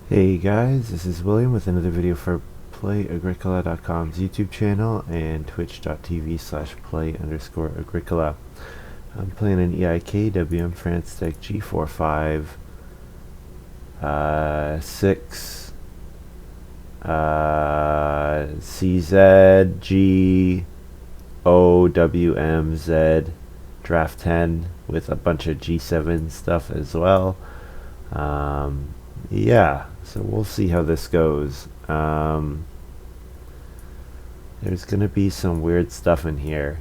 Hey guys, this is William with another video for Play-agricola.com's YouTube channel and twitch.tv/play_agricola. I'm playing an EIK WM France deck G45 6 CZ G OWMZ draft 10 with a bunch of G7 stuff as well. Yeah, so we'll see how this goes. There's gonna be some weird stuff in here.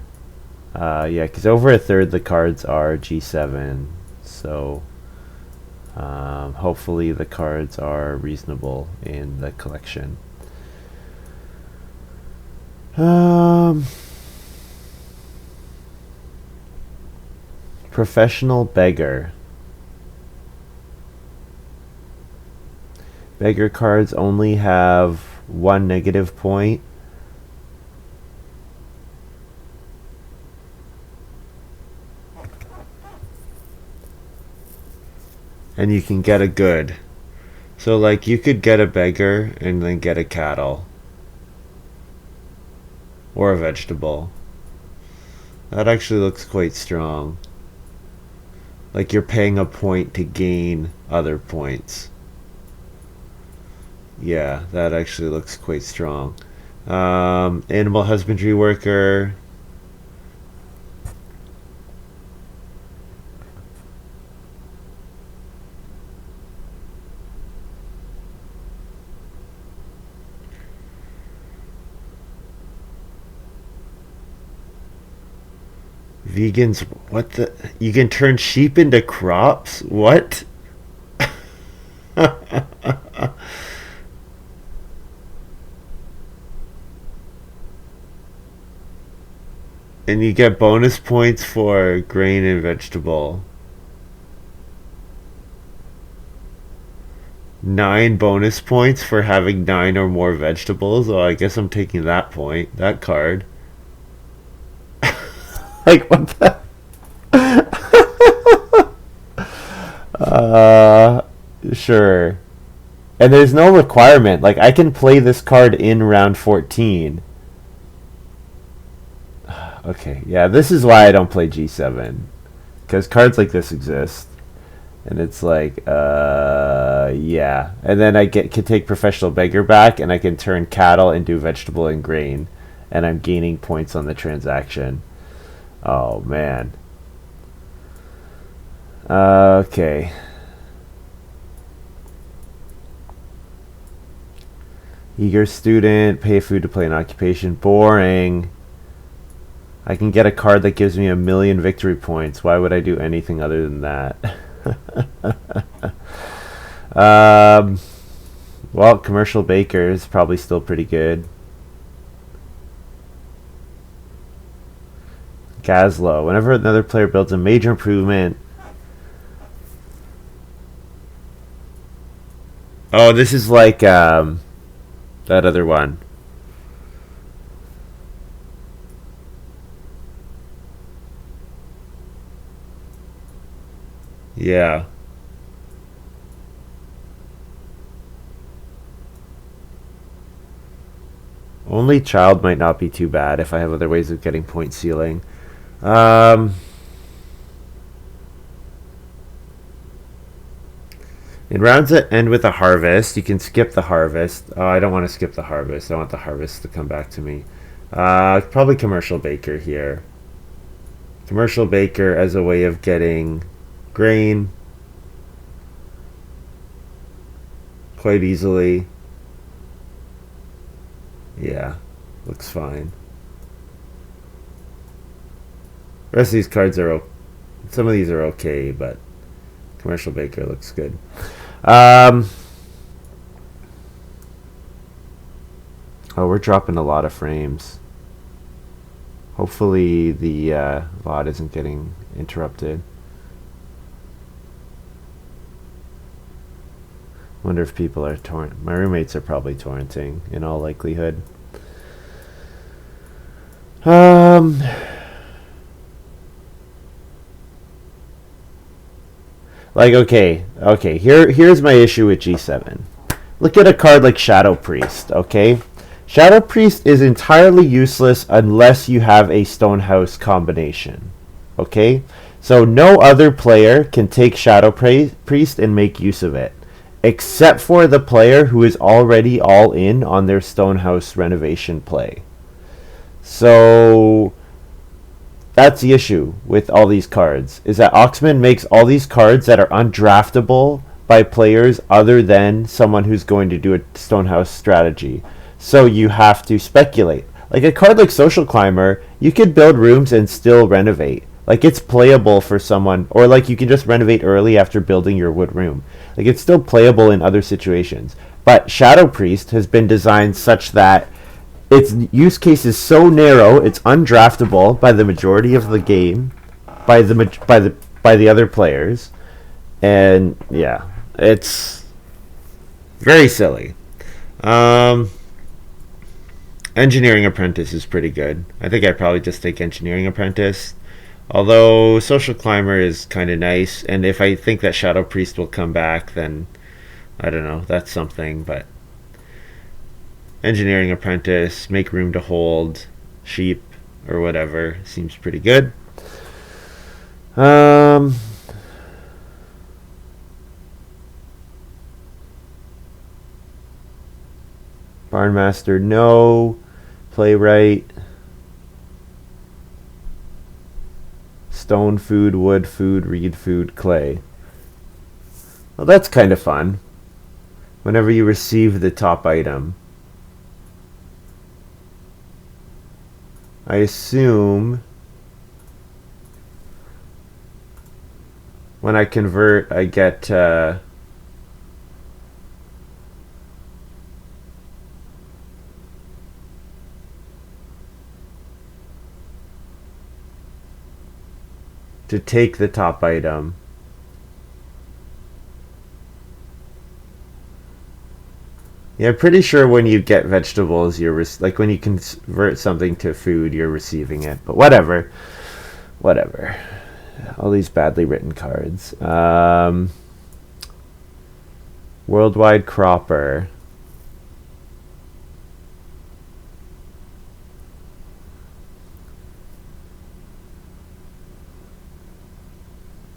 Yeah, because over a third the cards are G7, so hopefully the cards are reasonable in the collection. Professional Beggar. Beggar cards only have one negative point. And you can get a good. So like you could get a beggar and then get a cattle. Or a vegetable. That actually looks quite strong. Like you're paying a point to gain other points. Yeah, that actually looks quite strong. Animal husbandry worker. Vegans, what the? You can turn sheep into crops? What? And you get bonus points for grain and vegetable. 9 bonus points for having 9 or more vegetables. Oh, I guess I'm taking that point, that card. Like, what the? Sure. And there's no requirement. Like, I can play this card in round 14. Okay, yeah, this is why I don't play G7. Because cards like this exist. And it's like, yeah. And then can take Professional Beggar back, and I can turn cattle into vegetable and grain. And I'm gaining points on the transaction. Oh, man. Okay. Eager student, pay food to play an occupation. Boring. I can get a card that gives me 1,000,000 victory points. Why would I do anything other than that? Well, Commercial Baker is probably still pretty good. Gazlo. Whenever another player builds a major improvement. Oh, this is like that other one. Yeah. Only child might not be too bad if I have other ways of getting point ceiling. Um, in rounds that end with a harvest, you can skip the harvest. Oh, I don't want to skip the harvest. I want the harvest to come back to me. Probably Commercial Baker here. Commercial Baker as a way of getting grain quite easily. Yeah, looks fine. The rest of these cards are some of these are okay, but Commercial Baker looks good. Oh, we're dropping a lot of frames. Hopefully the VOD isn't getting interrupted. Wonder if people are My roommates are probably torrenting in all likelihood. Like, okay, here's my issue with G7. Look at a card like Shadow Priest, okay? Shadow Priest is entirely useless unless you have a Stonehouse combination, okay? So no other player can take Shadow Priest and make use of it, except for the player who is already all in on their Stonehouse renovation play. So that's the issue with all these cards, is that Oxman makes all these cards that are undraftable by players other than someone who's going to do a Stonehouse strategy. So you have to speculate. Like a card like Social Climber, you could build rooms and still renovate. Like it's playable for someone, or like you can just renovate early after building your wood room. Like it's still playable in other situations. But Shadow Priest has been designed such that its use case is so narrow, it's undraftable by the majority of the game, by the other players, and yeah, it's very silly. Engineering Apprentice is pretty good. I think I'd probably just take Engineering Apprentice. Although Social Climber is kind of nice, and if I think that Shadow Priest will come back, then I don't know, that's something, but Engineering Apprentice, make room to hold sheep or whatever, seems pretty good. Barnmaster, no. Playwright. Stone food, wood food, reed food, clay. Well, that's kind of fun. Whenever you receive the top item, I assume when I convert, I get to take the top item. Yeah, I'm pretty sure when you get vegetables, you're like when you convert something to food, you're receiving it. But whatever, whatever. All these badly written cards. Worldwide Cropper.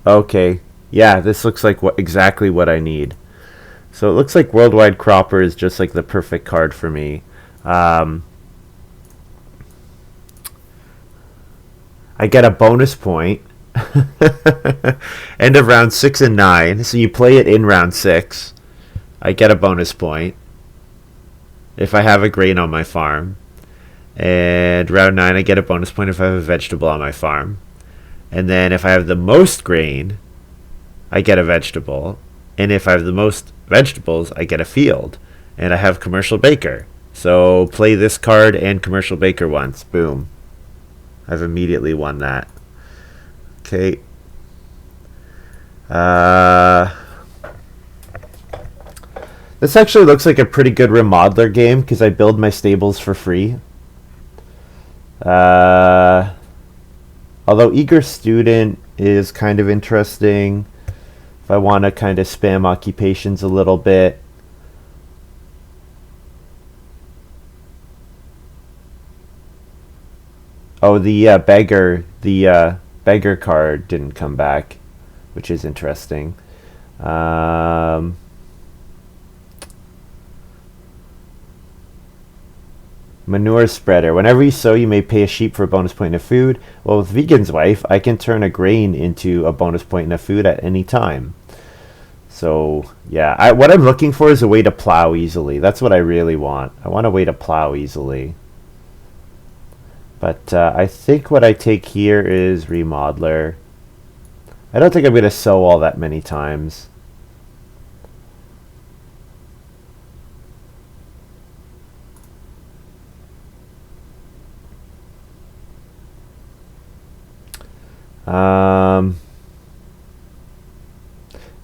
Okay, yeah, this looks like exactly what I need. So it looks like Worldwide Cropper is just like the perfect card for me. I get a bonus point. End of round 6 and 9. So you play it in round 6. I get a bonus point if I have a grain on my farm. And round 9, I get a bonus point if I have a vegetable on my farm. And then if I have the most grain, I get a vegetable. And if I have the most vegetables, I get a field. And I have Commercial Baker. So play this card and Commercial Baker once. Boom. I've immediately won that. Okay. This actually looks like a pretty good remodeler game because I build my stables for free. Although Eager Student is kind of interesting if I want to kind of spam occupations a little bit. Oh, the beggar card didn't come back, which is interesting. Manure Spreader. Whenever you sow, you may pay a sheep for a bonus point of food. Well, with Vegan's Wife, I can turn a grain into a bonus point of food at any time. So, yeah. What I'm looking for is a way to plow easily. That's what I really want. I want a way to plow easily. But I think what I take here is Remodeler. I don't think I'm going to sow all that many times.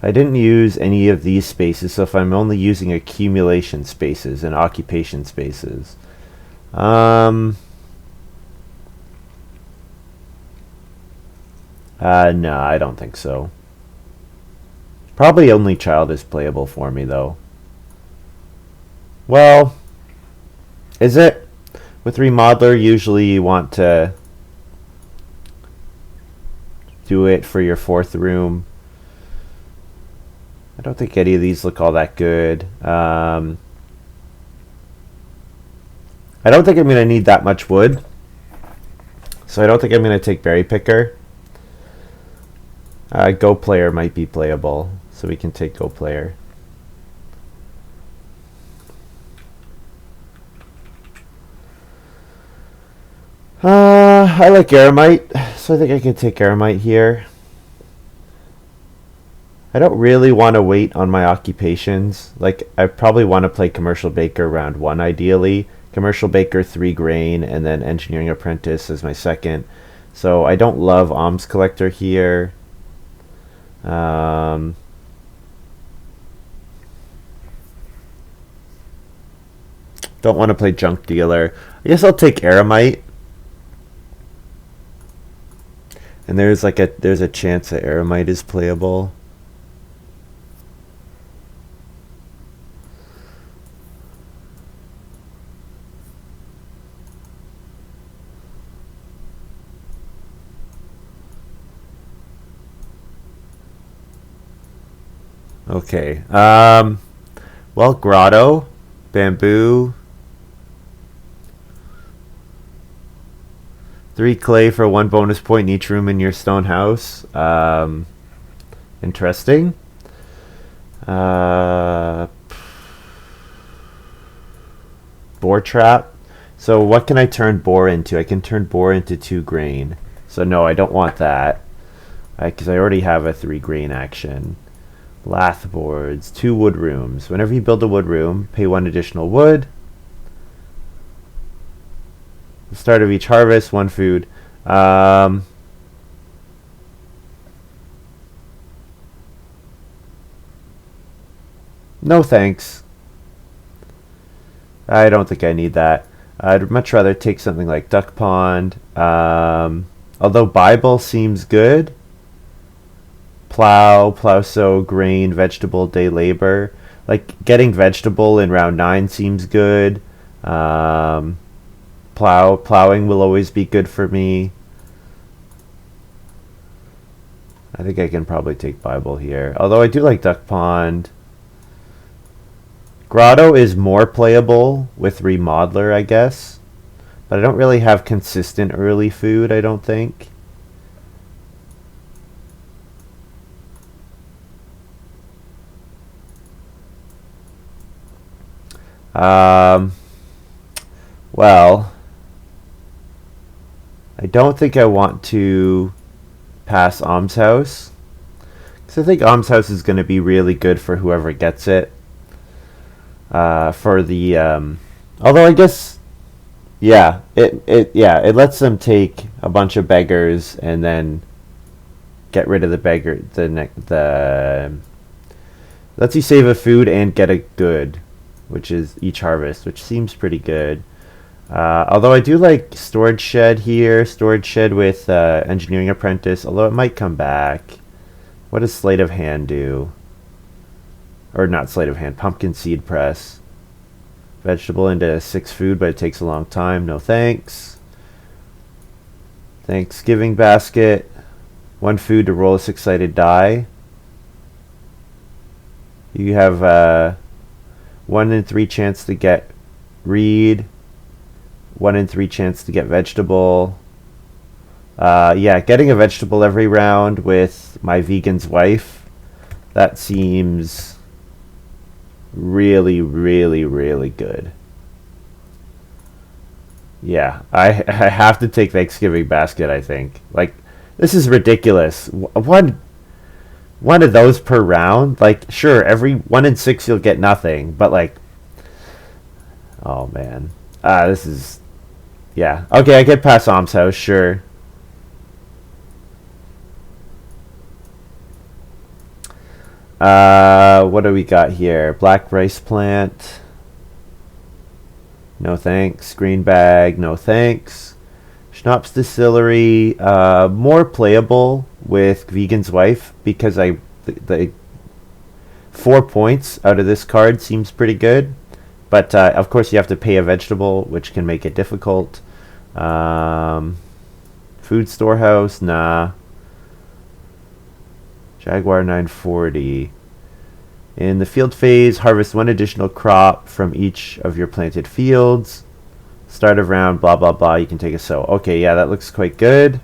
I didn't use any of these spaces, so if I'm only using accumulation spaces and occupation spaces. No, I don't think so. Probably Only Child is playable for me, though. Well, is it? With Remodeler, usually you want to do it for your fourth room. I don't think any of these look all that good. I don't think I'm going to need that much wood. So I don't think I'm going to take Berry Picker. Go Player might be playable. So we can take Go Player. I like Aramite, so I think I can take Aramite here. I don't really want to wait on my occupations. Like, I probably want to play Commercial Baker round 1 ideally. Commercial Baker 3 grain, and then Engineering Apprentice as my second. So I don't love Alms Collector here. Don't want to play Junk Dealer. I guess I'll take Aramite. And there's a chance that Aramite is playable. Okay. Well, Grotto, Bamboo, 3 clay for 1 bonus point in each room in your stone house. Interesting. Boar Trap. So what can I turn Boar into? I can turn Boar into 2 grain. So no, I don't want that. Because I already have a 3 grain action. Lath boards, 2 wood rooms. Whenever you build a wood room, pay 1 additional wood. The start of each harvest, 1 food. No thanks. I don't think I need that. I'd much rather take something like Duck Pond. Although Bible seems good. Plow, sow, grain, vegetable, day labor. Like, getting vegetable in round 9 seems good. Plowing will always be good for me. I think I can probably take Bible here. Although I do like Duck Pond. Grotto is more playable with Remodeler, I guess. But I don't really have consistent early food, I don't think. Well, I don't think I want to pass Alms House. Because I think Alms House is going to be really good for whoever gets it. Although I guess, yeah, it lets them take a bunch of beggars and then get rid of the beggar. Lets you save a food and get a good, which is each harvest, which seems pretty good. Although I do like Storage Shed here, Storage Shed with Engineering Apprentice, although it might come back. What does Sleight of Hand do? Or not Sleight of Hand, Pumpkin Seed Press. Vegetable into 6 food, but it takes a long time. No thanks. Thanksgiving Basket. 1 food to roll a 6-sided die. You have 1 in 3 chance to get reed. 1 in 3 chance to get vegetable. Yeah, getting a vegetable every round with my vegan's wife. That seems really, really, really good. Yeah, I have to take Thanksgiving Basket, I think. Like, this is ridiculous. One of those per round? Like, sure, every 1 in 6 you'll get nothing, but like, oh man. This is, yeah. Okay, I get past Alms House, sure. What do we got here? Black rice plant. No thanks. Green bag. No thanks. Schnapps Distillery. More playable with Vegan's Wife because the 4 points out of this card seems pretty good. But of course you have to pay a vegetable, which can make it difficult. Food storehouse, nah. Jaguar 940. In the field phase, harvest one additional crop from each of your planted fields. Start of round, blah, blah, blah. You can take a sow. Okay, yeah, that looks quite good.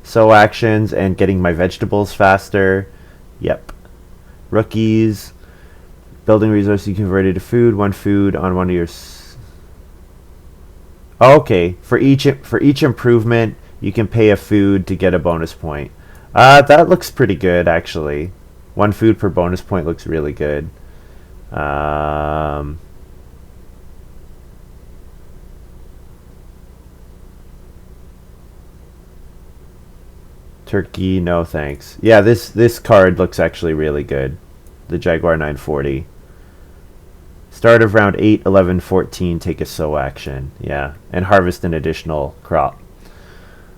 Sow actions and getting my vegetables faster. Yep. Rookies. Building resource you converted to food. One food on one of your... Okay, for each improvement, you can pay a food to get a bonus point. That looks pretty good, actually. One food per bonus point looks really good. Turkey, no thanks. Yeah, this card looks actually really good. The Jaguar 940. Start of round 8, 11, 14, take a sow action. Yeah, and harvest an additional crop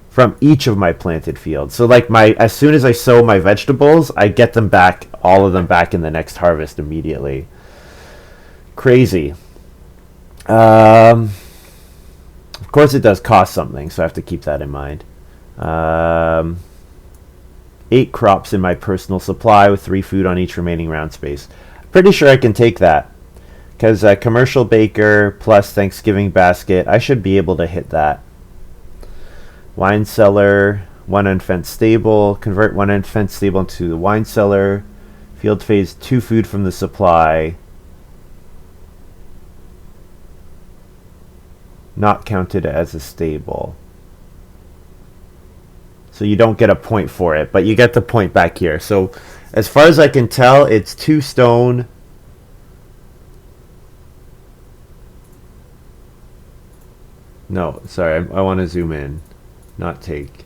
from each of my planted fields. So like as soon as I sow my vegetables, I get them back, all of them back in the next harvest immediately. Crazy. Of course it does cost something, so I have to keep that in mind. 8 crops in my personal supply with 3 food on each remaining round space. Pretty sure I can take that. Because commercial baker plus Thanksgiving basket, I should be able to hit that. Wine cellar, 1 unfenced stable. Convert 1 unfenced stable into the wine cellar. Field phase, 2 food from the supply. Not counted as a stable. So you don't get a point for it, but you get the point back here. So as far as I can tell, it's 2 stone. No, sorry, I want to zoom in, not take.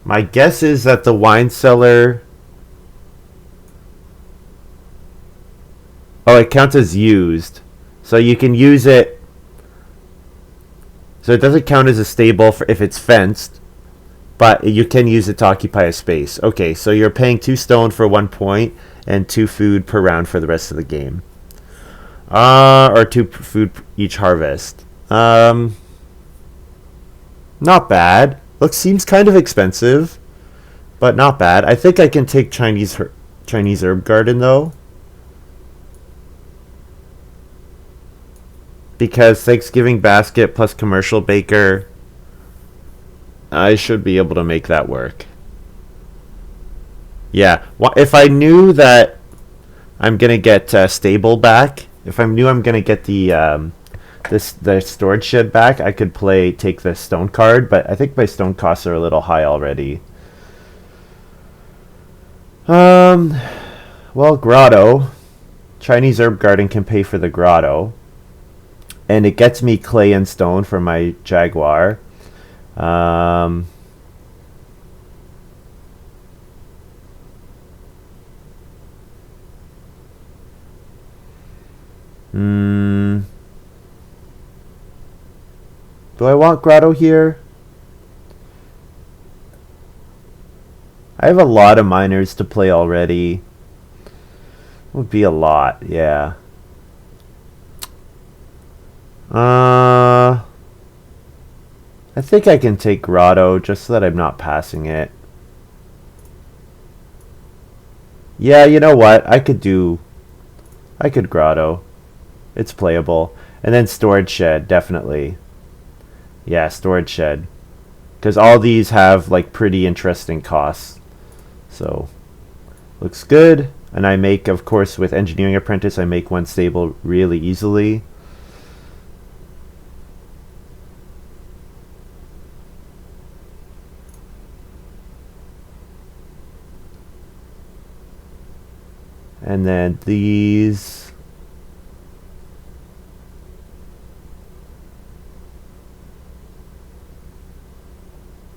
My guess is that the wine cellar... Oh, it counts as used. So you can use it... So it doesn't count as a stable if it's fenced, but you can use it to occupy a space. Okay, so you're paying 2 stone for 1 point and 2 food per round for the rest of the game. Or 2 food each harvest. Not bad. Seems kind of expensive, but not bad. I think I can take Chinese herb garden though, because Thanksgiving basket plus commercial baker, I should be able to make that work. Yeah, if I knew that I'm gonna get stable back, if I knew I'm gonna get the storage shed back, I could take the stone card, but I think my stone costs are a little high already. Well, grotto. Chinese herb garden can pay for the grotto. And it gets me clay and stone for my Jaguar. Do I want grotto here? I have a lot of miners to play already. Would be a lot, yeah. I think I can take grotto just so that I'm not passing it. Yeah, you know what? I could grotto. It's playable. And then storage shed, definitely. Yeah, storage shed. Because all these have like pretty interesting costs. So, looks good. And I make, of course, with Engineering Apprentice, I make 1 stable really easily. And then these...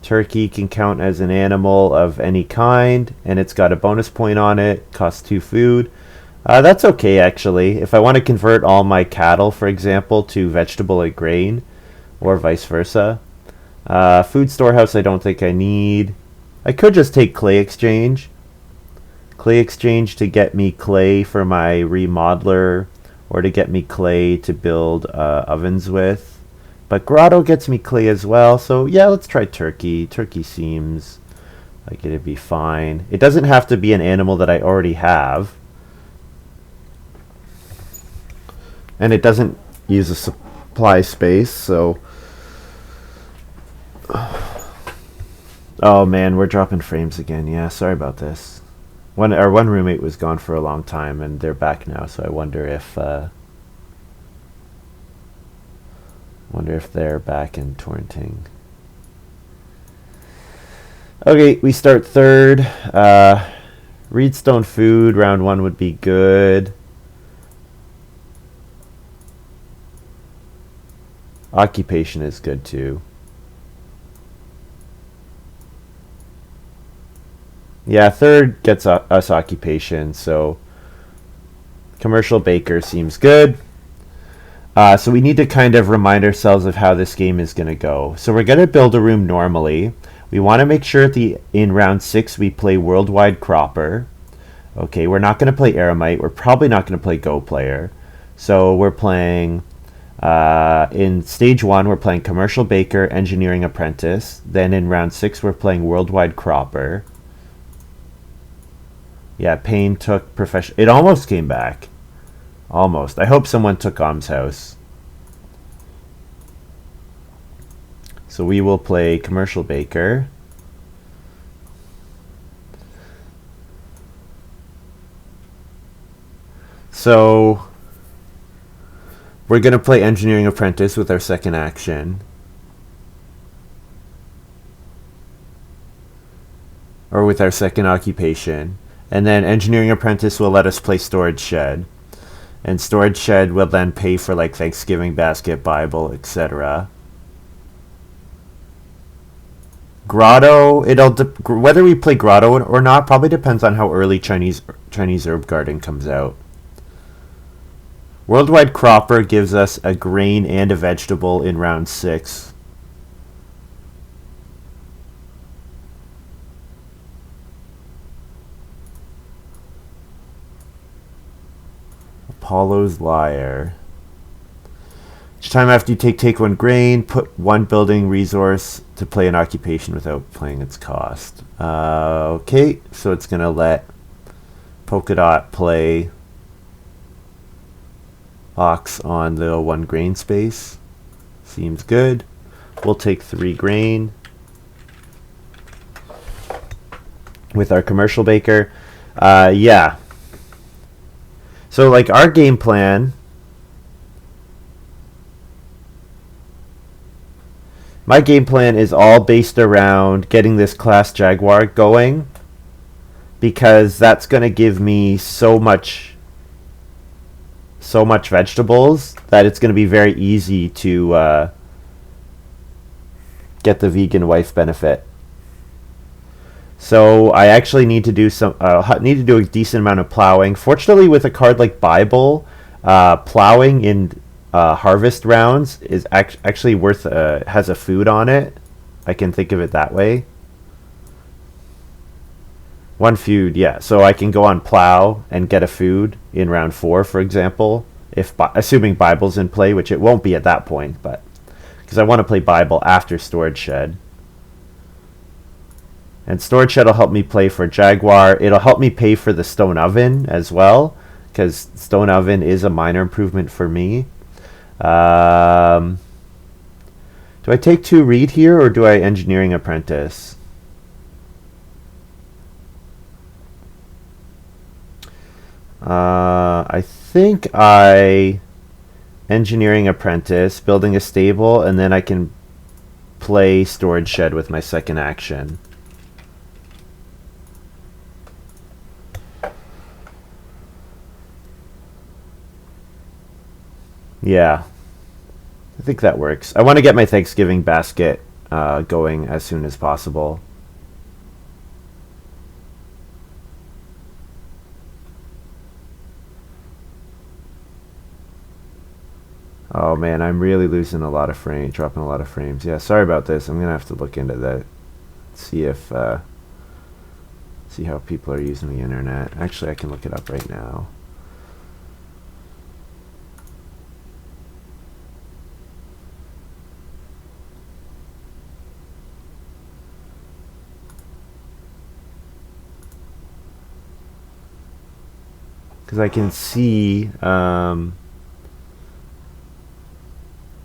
Turkey can count as an animal of any kind, and it's got a bonus point on it, costs 2 food. That's okay, actually. If I want to convert all my cattle, for example, to vegetable and grain, or vice versa. Food storehouse I don't think I need. I could just take clay exchange, Clay exchange to get me clay for my remodeler, or to get me clay to build ovens with. But grotto gets me clay as well, so yeah, let's try turkey. Turkey seems like it'd be fine. It doesn't have to be an animal that I already have. And it doesn't use a supply space, so... Oh man, we're dropping frames again. Yeah, sorry about this. Our one roommate was gone for a long time, and they're back now, so I wonder if they're back in torrenting. Okay, we start third. Reedstone food, round 1 would be good. Occupation is good too. Yeah, third gets us occupation, so commercial baker seems good. So we need to kind of remind ourselves of how this game is going to go. So we're going to build a room normally. We want to make sure in round 6 we play Worldwide Cropper. Okay, we're not going to play Eremite. We're probably not going to play Go Player. So we're playing... in stage 1 we're playing Commercial Baker, Engineering Apprentice. Then in round 6 we're playing Worldwide Cropper. Yeah, Payne took Professional. It almost came back. Almost. I hope someone took Alms House. So we will play Commercial Baker. So we're going to play Engineering Apprentice with our second action. Or with our second occupation. And then Engineering Apprentice will let us play Storage Shed. And Storage Shed will then pay for like Thanksgiving basket, Bible, etc. Grotto, whether we play Grotto or not probably depends on how early Chinese Herb Garden comes out. Worldwide Cropper gives us a grain and a vegetable in round 6. Apollo's Lyre. Each time after you take 1 grain, put 1 building resource to play an occupation without playing its cost. Okay, so it's going to let Polka Dot play Ox on the 1 grain space. Seems good. We'll take 3 grain with our Commercial Baker. Yeah. So like our game plan, my game plan is all based around getting this class Jaguar going, because that's going to give me so much vegetables that it's going to be very easy to get the vegan wife benefit. So I actually need to do a decent amount of plowing. Fortunately, with a card like Bible, plowing in harvest rounds is actually worth has a food on it. I can think of it that way. 1 food, yeah. So I can go on plow and get a food in round 4, for example, assuming Bible's in play, which it won't be at that point, but because I want to play Bible after Storage Shed. And Storage Shed will help me play for Jaguar. It'll help me pay for the Stone Oven as well, because Stone Oven is a minor improvement for me. Do I take 2 Reed here, or do I Engineering Apprentice? I think I Engineering Apprentice, building a stable, and then I can play Storage Shed with my second action. Yeah, I think that works. I want to get my Thanksgiving basket going as soon as possible. Oh man, I'm really losing a lot of frames, dropping a lot of frames. Yeah, sorry about this. I'm gonna have to look into that, see if See how people are using the internet. Actually, I can look it up right now. Because I can see how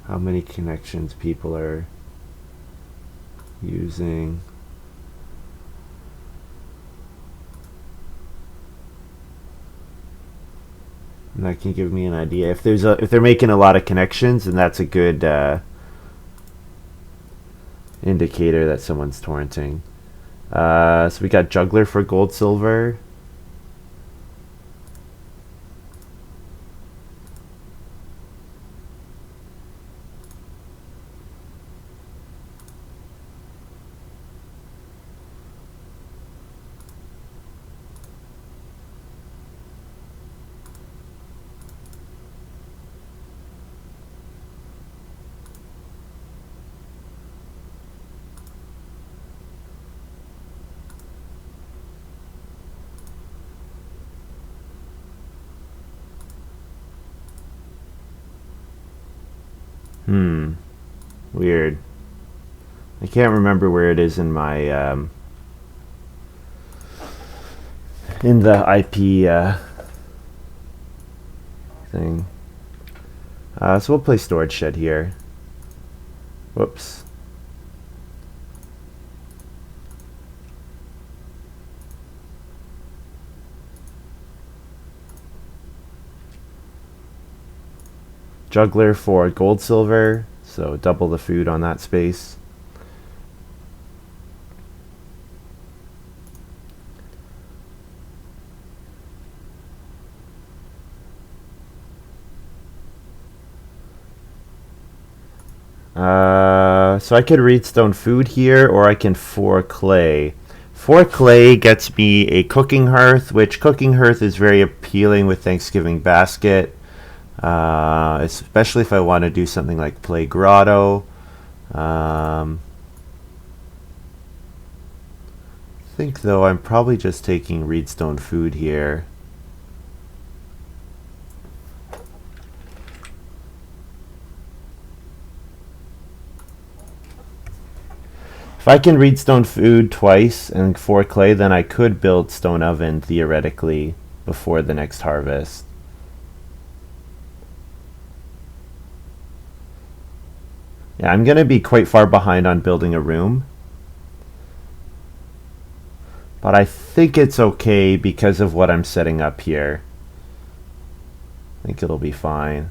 many connections people are using. And that can give me an idea. If they're making a lot of connections, then that's a good indicator that someone's torrenting. So we got Juggler for gold, silver. Weird. I can't remember where it is in my in the IP thing. So we'll play storage shed here. Whoops. Juggler for gold, silver. So double the food on that space. So I could reedstone food here, or I can 4 clay. 4 clay gets me a cooking hearth, which cooking hearth is very appealing with Thanksgiving basket. Especially if I want to do something like play grotto. I think though I'm probably just taking reedstone food here. If I can reedstone food twice and 4 clay, then I could build stone oven theoretically before the next harvest. Yeah, I'm going to be quite far behind on building a room. But I think it's okay because of what I'm setting up here. I think it'll be fine.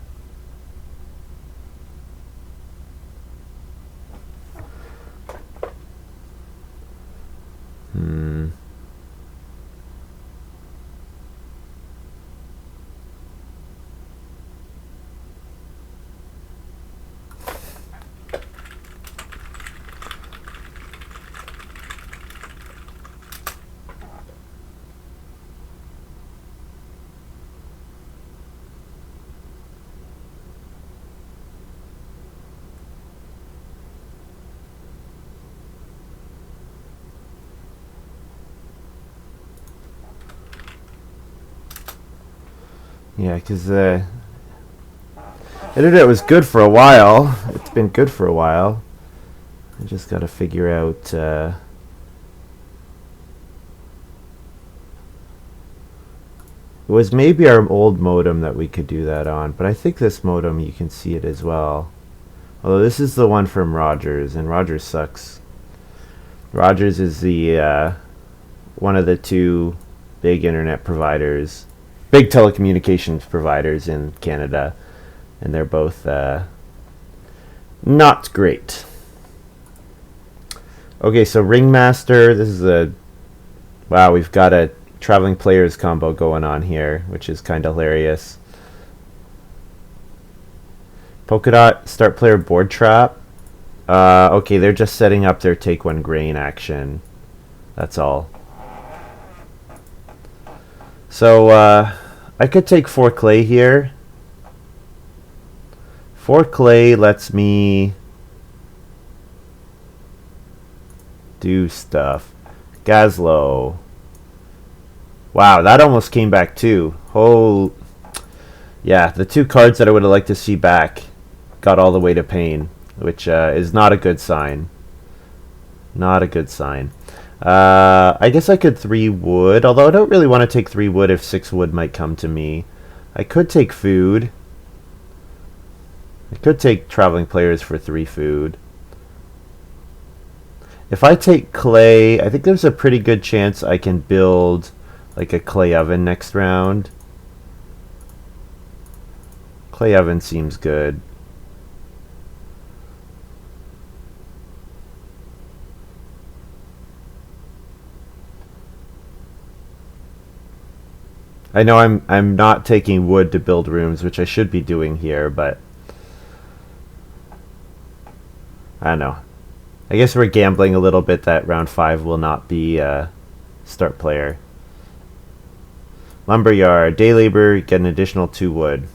Yeah, because the internet was good for a while. It's been good for a while. I just got to figure out it was maybe our old modem that we could do that on, but I think this modem, you can see it as well. Although this is the one from Rogers, and Rogers sucks. Rogers is the one of the 2 big internet providers, big telecommunications providers in Canada, and they're both not great. Okay, so Ringmaster, this is a... Wow, we've got a traveling players combo going on here, which is kind of hilarious. Polka Dot, start player board trap. Okay, they're just setting up their take 1 grain action. That's all. So, I could take 4 clay here. 4 clay lets me do stuff. Gazlo. Wow, that almost came back too. Oh, yeah, the two cards that I would have liked to see back got all the way to pain, which is not a good sign. Not a good sign. I guess I could 3 wood, although I don't really want to take 3 wood if 6 wood might come to me. I could take food. I could take traveling players for 3 food. If I take clay, I think there's a pretty good chance I can build like a clay oven next round. Clay oven seems good. I know I'm not taking wood to build rooms, which I should be doing here, but I don't know. I guess we're gambling a little bit that round 5 will not be start player. Lumberyard, day labor, get an additional 2 wood.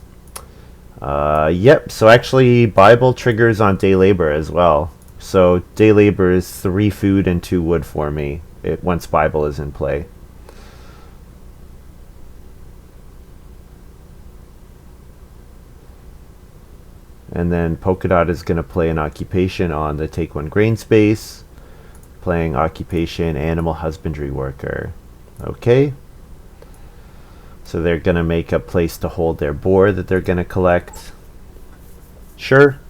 Yep, so actually Bible triggers on day labor as well. So day labor is 3 food and 2 wood for me once Bible is in play. And then Polka Dot is going to play an occupation on the take 1 grain space, playing occupation animal husbandry worker. Okay. So they're going to make a place to hold their boar that they're going to collect. Sure.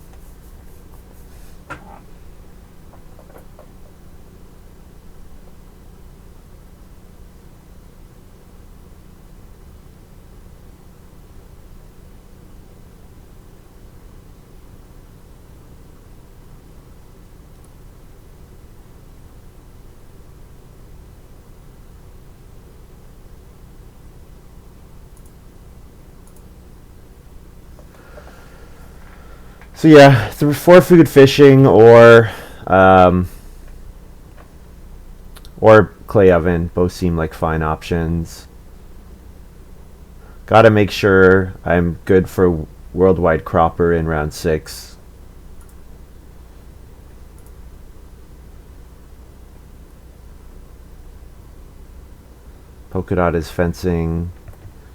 So yeah, 4 food fishing or clay oven. Both seem like fine options. Gotta make sure I'm good for worldwide cropper in round 6. Polka Dot is fencing,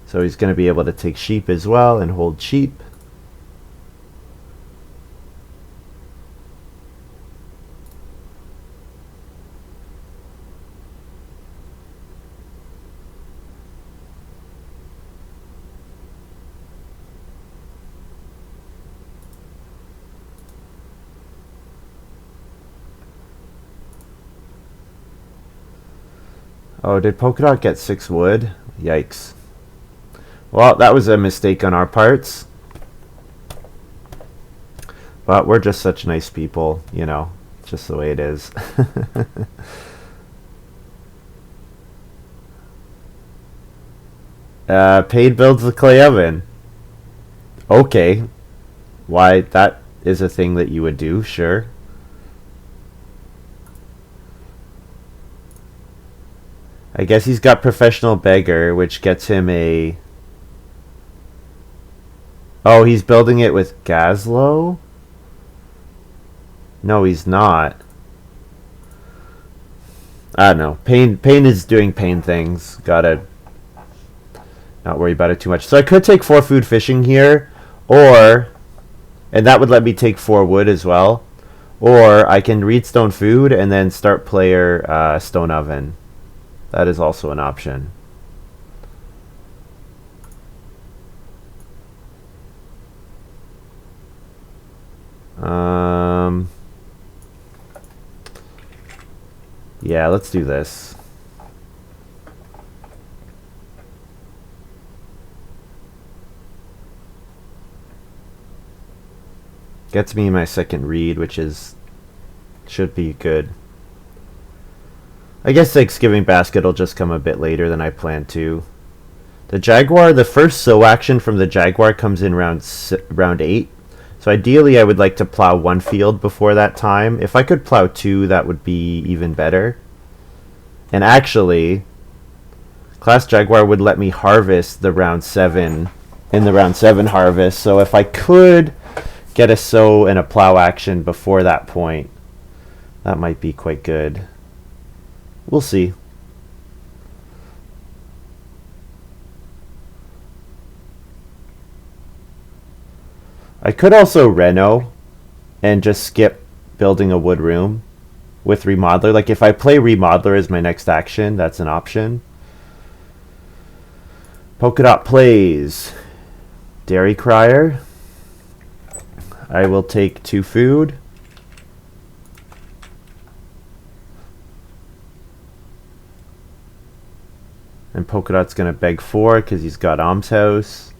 so he's going to be able to take sheep as well and hold sheep. Oh, did Polka Dot get 6 wood? Yikes. Well, that was a mistake on our parts. But we're just such nice people, you know, just the way it is. Paid builds the clay oven. Okay. Why, that is a thing that you would do, sure. I guess he's got professional beggar, which gets him a... Oh, he's building it with Gazlo? No, he's not. I don't know. Pain is doing pain things. Gotta not worry about it too much. So I could take 4 food fishing here, or... And that would let me take 4 wood as well. Or I can read stone food and then start player stone oven. That is also an option. Yeah, let's do this. Gets me my second read, which should be good. I guess Thanksgiving basket will just come a bit later than I planned to. The Jaguar, the first sow action from the Jaguar comes in round 8. So ideally I would like to plow 1 field before that time. If I could plow 2, that would be even better. And actually, Class Jaguar would let me harvest the round 7 in the round 7 harvest. So if I could get a sow and a plow action before that point, that might be quite good. We'll see. I could also reno and just skip building a wood room with remodeler. Like if I play remodeler as my next action, that's an option. Polka Dot plays Dairy Crier. I will take 2 food. And Polka Dot's going to beg 4 because he's got Almshouse.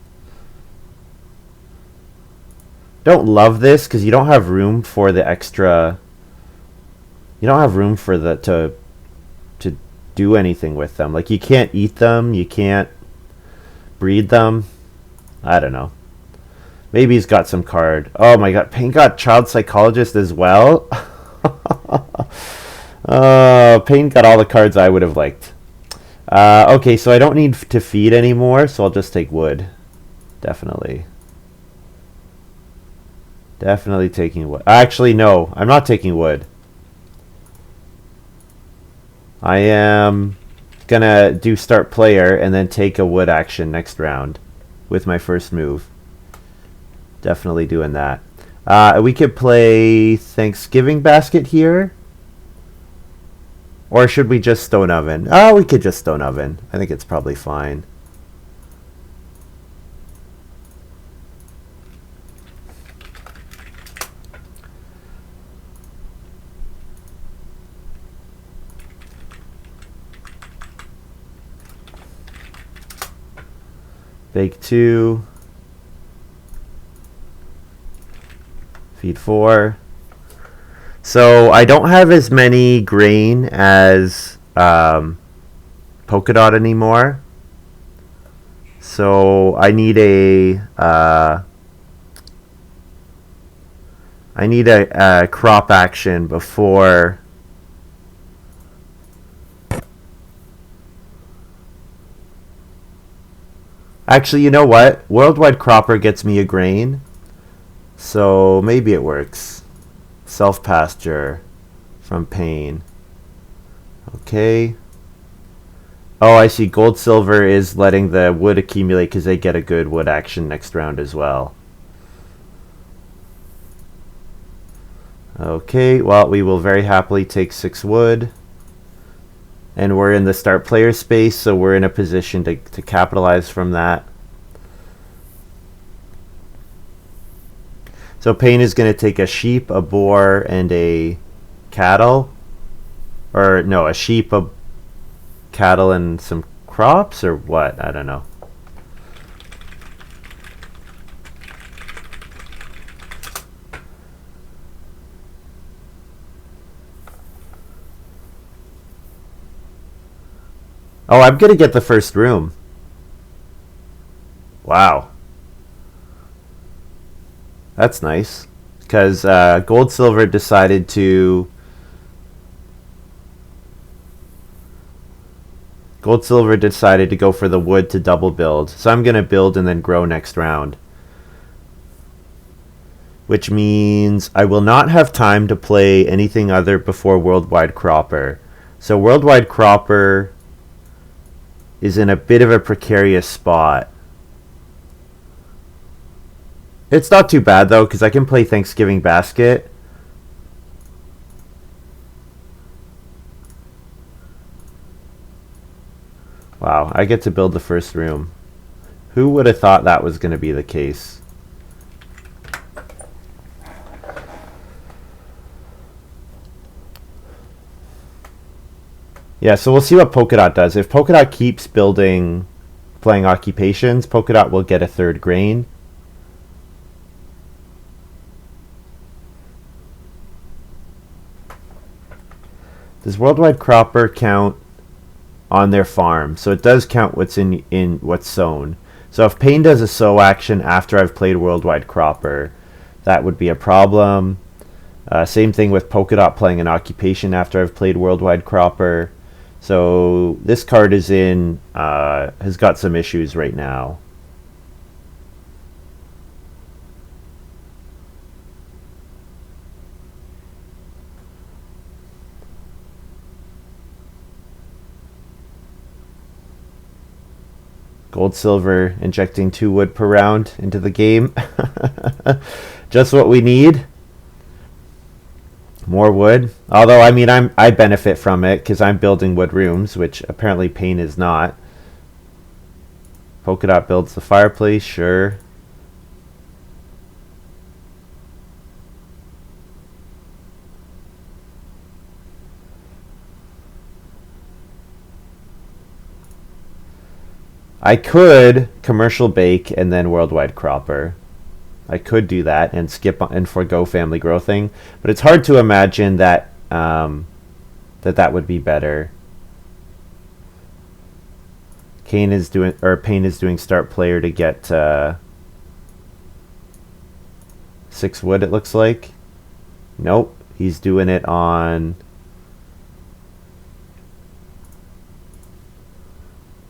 Don't love this because you don't have room for the extra. You don't have room for the to do anything with them. Like you can't eat them, you can't breed them. I don't know. Maybe he's got some card. Oh my god, Payne got Child Psychologist as well. Payne got all the cards I would have liked. Okay, so I don't need to feed anymore, so I'll just take wood. Definitely. Definitely taking wood. Actually, no, I'm not taking wood. I am gonna do start player and then take a wood action next round with my first move. Definitely doing that. We could play Thanksgiving Basket here. Or should we just Stone Oven? Oh, we could just Stone Oven. I think it's probably fine. Bake 2. Feed 4. So I don't have as many grain as Polka Dot anymore. So I need a crop action before. Actually, you know what? Worldwide Cropper gets me a grain. So maybe it works. Self-pasture from Payne. Okay. Oh, I see. Gold Silver is letting the wood accumulate because they get a good wood action next round as well. Okay, well, we will very happily take 6 wood. And we're in the start player space, so we're in a position to capitalize from that. So Payne is going to take a sheep, a boar, and a cattle. Or, no, a sheep, a cattle, and some crops, or what? I don't know. Oh, I'm going to get the first room. Wow. That's nice. Because Gold Silver decided to... Gold Silver decided to go for the wood to double build. So I'm going to build and then grow next round. Which means I will not have time to play anything other before Worldwide Cropper. So Worldwide Cropper is in a bit of a precarious spot. It's not too bad though, because I can play Thanksgiving Basket. Wow, I get to build the first room. Who would have thought that was going to be the case? Yeah, so we'll see what Polka Dot does. If Polka Dot keeps building, playing occupations, Polka Dot will get a third grain. Does Worldwide Cropper count on their farm? So it does count what's in what's sown. So if Payne does a sow action after I've played Worldwide Cropper, that would be a problem. Same thing with Polka Dot playing an occupation after I've played Worldwide Cropper. So this card is in has got some issues right now. Gold, silver, injecting 2 wood per round into the game. Just what we need. More wood. Although, I mean, I benefit from it because I'm building wood rooms, which apparently Pain is not. Polka Dot builds the fireplace, sure. I could commercial bake and then worldwide cropper. I could do that and skip and forego family growthing, but it's hard to imagine that that would be better. Pain is doing start player to get 6 wood. It looks like. Nope, he's doing it on.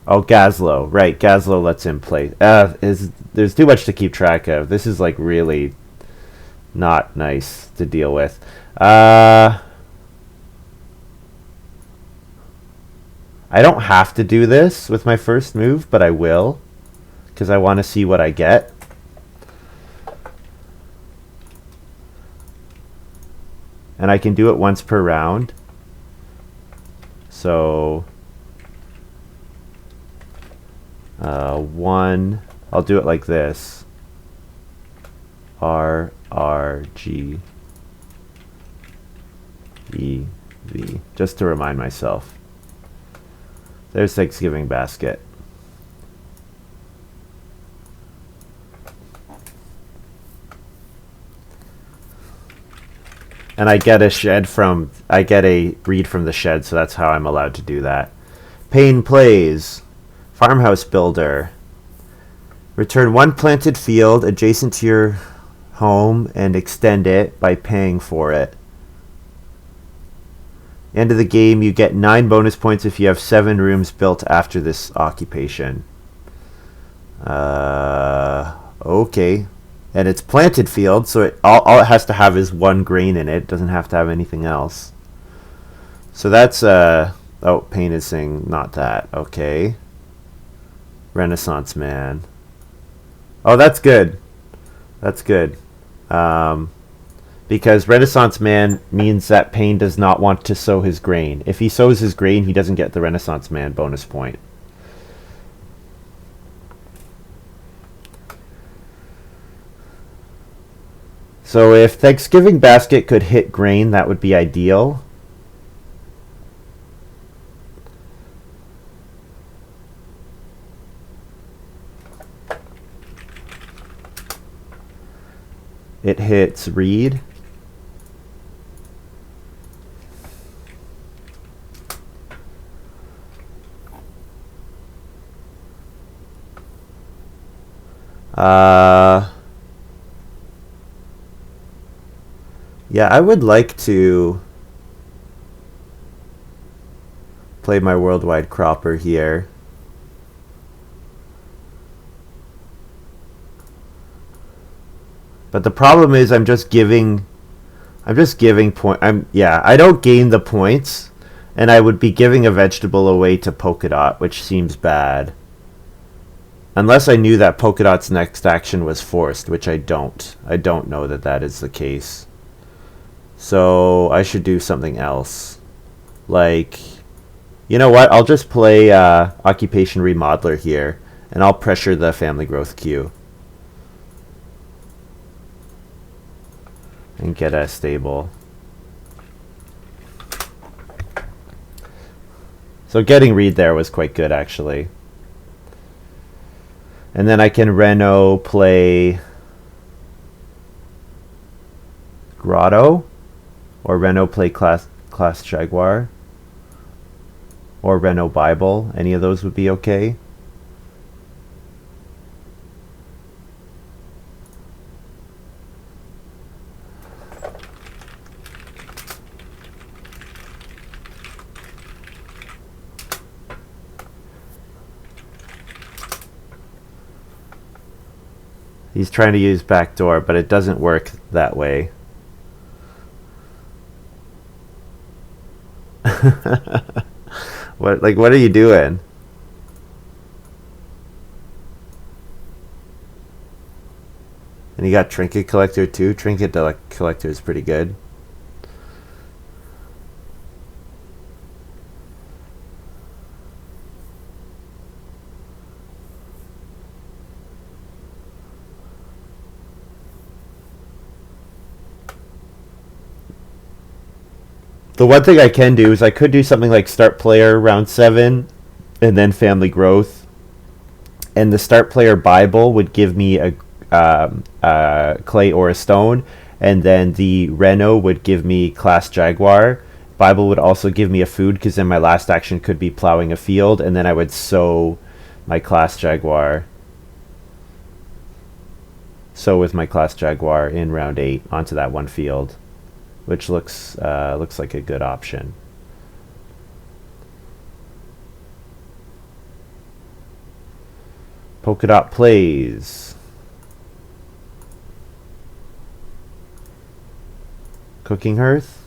Oh, Gazlo. Right, Gazlo lets him play. There's too much to keep track of. This is like really not nice to deal with. I don't have to do this with my first move, but I will, because I want to see what I get. And I can do it once per round. So 1, I'll do it like this. R, R, G, E, V, just to remind myself. There's Thanksgiving basket. And I get a read from the shed, so that's how I'm allowed to do that. Pain plays Farmhouse Builder. Return 1 planted field adjacent to your home and extend it by paying for it. End of the game, you get 9 bonus points if you have 7 rooms built after this occupation. Okay. And it's planted field, so all it has to have is 1 grain in it. It doesn't have to have anything else. So that's, oh, Pain is saying not that. Okay. Renaissance Man. Oh, that's good. That's good. Because Renaissance Man means that Pain does not want to sow his grain. If he sows his grain, he doesn't get the Renaissance Man bonus point. So if Thanksgiving basket could hit grain, that would be ideal. It hits reed. Yeah, I would like to play my worldwide cropper here. But the problem is I'm just giving I don't gain the points, and I would be giving a vegetable away to Polka Dot, which seems bad. Unless I knew that Polka Dot's next action was forced, which I don't. I don't know that that is the case. So I should do something else. Like, you know what? I'll just play Occupation Remodeler here, and I'll pressure the family growth queue. And get a stable. So getting reed there was quite good, actually. And then I can Reno play Grotto, or Reno play Class Jaguar, or Reno Bible. Any of those would be okay. He's trying to use backdoor, but it doesn't work that way. What are you doing? And you got Trinket Collector too. Collector is pretty good. The one thing I can do is I could do something like start player round 7 and then family growth. And the start player Bible would give me a clay or a stone. And then the Reno would give me class Jaguar. Bible would also give me a food because then my last action could be plowing a field. And then I would sow my class Jaguar. Sow with my class Jaguar in round 8 onto that one field, which looks like a good option. Polka Dot plays. Cooking Hearth.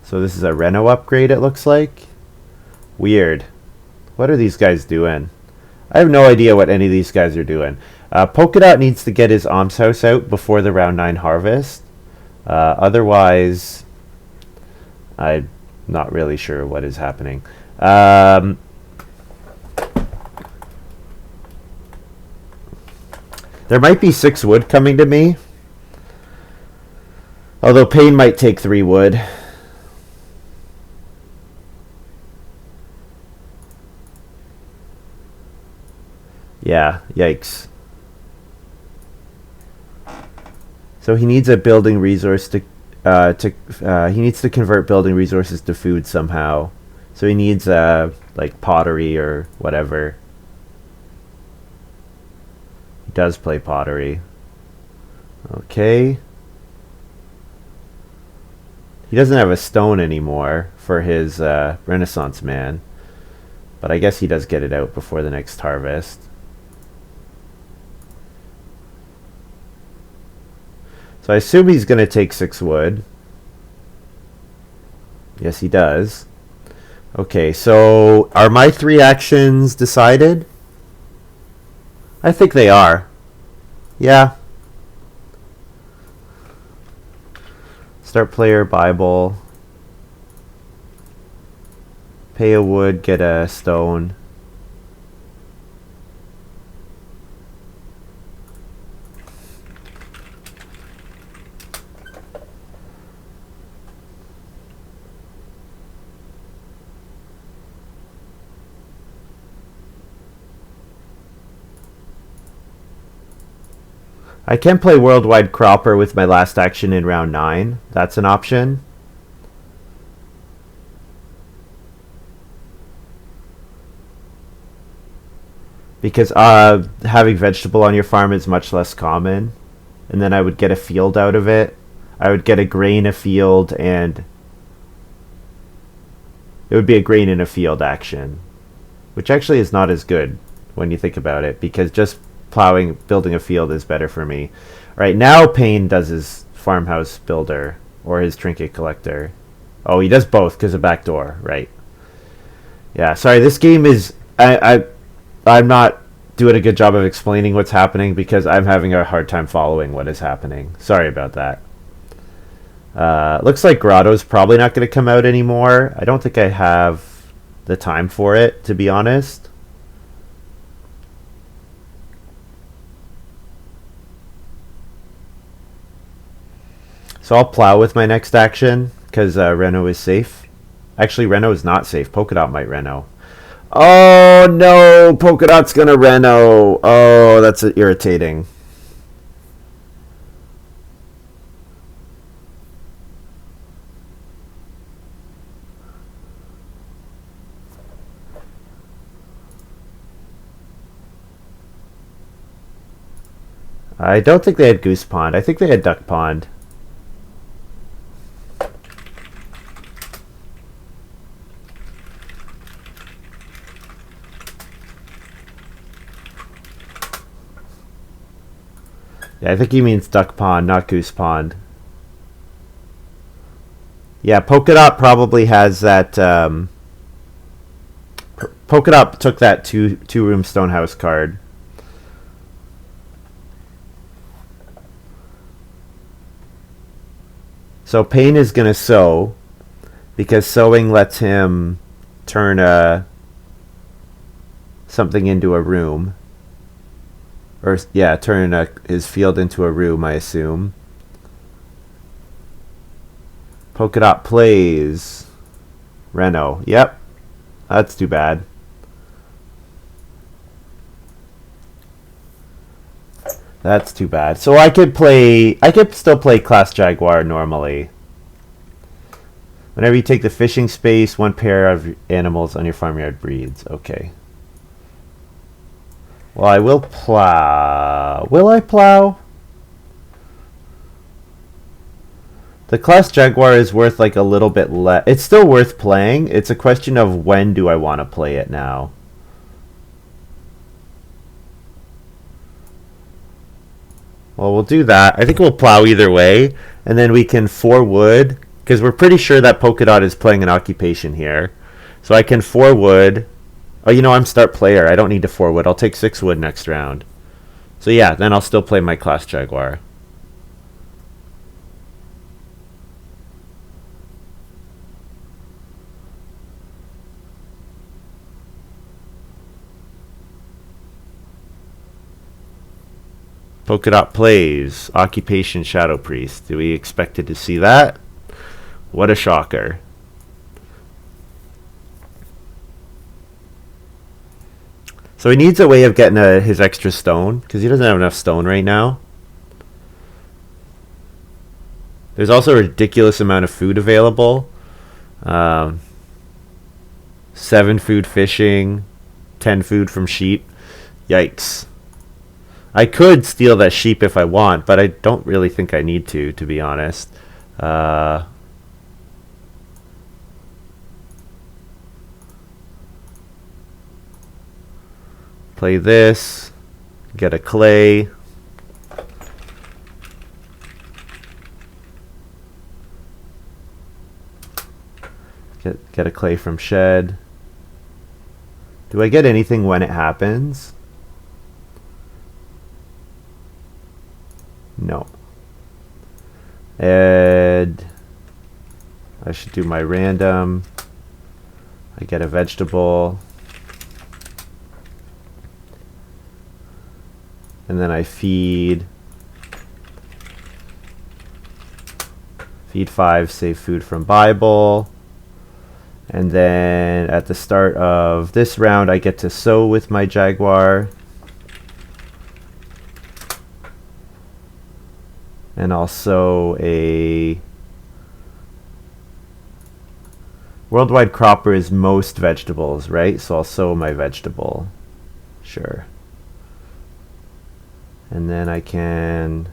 So this is a Reno upgrade, it looks like. Weird. What are these guys doing? I have no idea what any of these guys are doing. Polka Dot needs to get his alms house out before the round 9 harvest. Otherwise, I'm not really sure what is happening. There might be 6 wood coming to me. Although Payne might take 3 wood. Yeah, yikes. So he needs a building resource to he needs to convert building resources to food somehow. So he needs like pottery or whatever. He does play pottery. Okay. He doesn't have a stone anymore for his Renaissance man. But I guess he does get it out before the next harvest. So I assume he's going to take 6 wood. Yes, he does. Okay, so are my 3 actions decided? I think they are. Yeah. Start player, Bible. Pay a wood, get a stone. I can play Worldwide Cropper with my last action in round 9. That's an option. Because having vegetable on your farm is much less common. And then I would get a field out of it. I would get a grain, a field, and it would be a grain in a field action. Which actually is not as good when you think about it, because just building a field is better for me. Alright, now Payne does his farmhouse builder, or his trinket collector. Oh, he does both because of backdoor, right. Yeah, sorry, this game is... I'm not doing a good job of explaining what's happening because I'm having a hard time following what is happening. Sorry about that. Looks like Grotto's probably not going to come out anymore. I don't think I have the time for it, to be honest. So I'll plow with my next action because Reno is safe. Actually, Reno is not safe. Polka Dot might Reno. Oh no, Polka Dot's gonna Reno. Oh, that's irritating. I don't think they had Goose Pond. I think they had Duck Pond. Yeah, I think he means Duck Pond, not Goose Pond. Yeah, Polka Dot probably has that. Polka Dot took that two room Stonehouse card. So Pain is going to sow, because sowing lets him turn something into a room. Or, yeah, turn his field into a room, I assume. Polka Dot plays Reno. Yep. That's too bad. That's too bad. So I could still play Class Jaguar normally. Whenever you take the fishing space, one pair of animals on your farmyard breeds. Okay. Well, I will plow. Will I plow? The Class Jaguar is worth like a little bit less. It's still worth playing. It's a question of when do I want to play it now. Well, we'll do that. I think we'll plow either way. And then we can 4 wood. Because we're pretty sure that Polka Dot is playing an occupation here. So I can 4 wood. Oh, you know, I'm start player. I don't need to 4 wood. I'll take 6 wood next round. So yeah, then I'll still play my Class Jaguar. Polka Dot plays Occupation Shadow Priest. Do we expected to see that? What a shocker. So he needs a way of getting his extra stone, because he doesn't have enough stone right now. There's also a ridiculous amount of food available. 7 food fishing, 10 food from sheep. Yikes. I could steal that sheep if I want, but I don't really think I need to be honest. Play this. Get a clay. Get a clay from shed. Do I get anything when it happens? No. And I should do my random. I get a vegetable. And then I feed 5, save food from Bible. And then at the start of this round, I get to sow with my Jaguar. And also a worldwide cropper is most vegetables, right? So I'll sow my vegetable. Sure. And then I can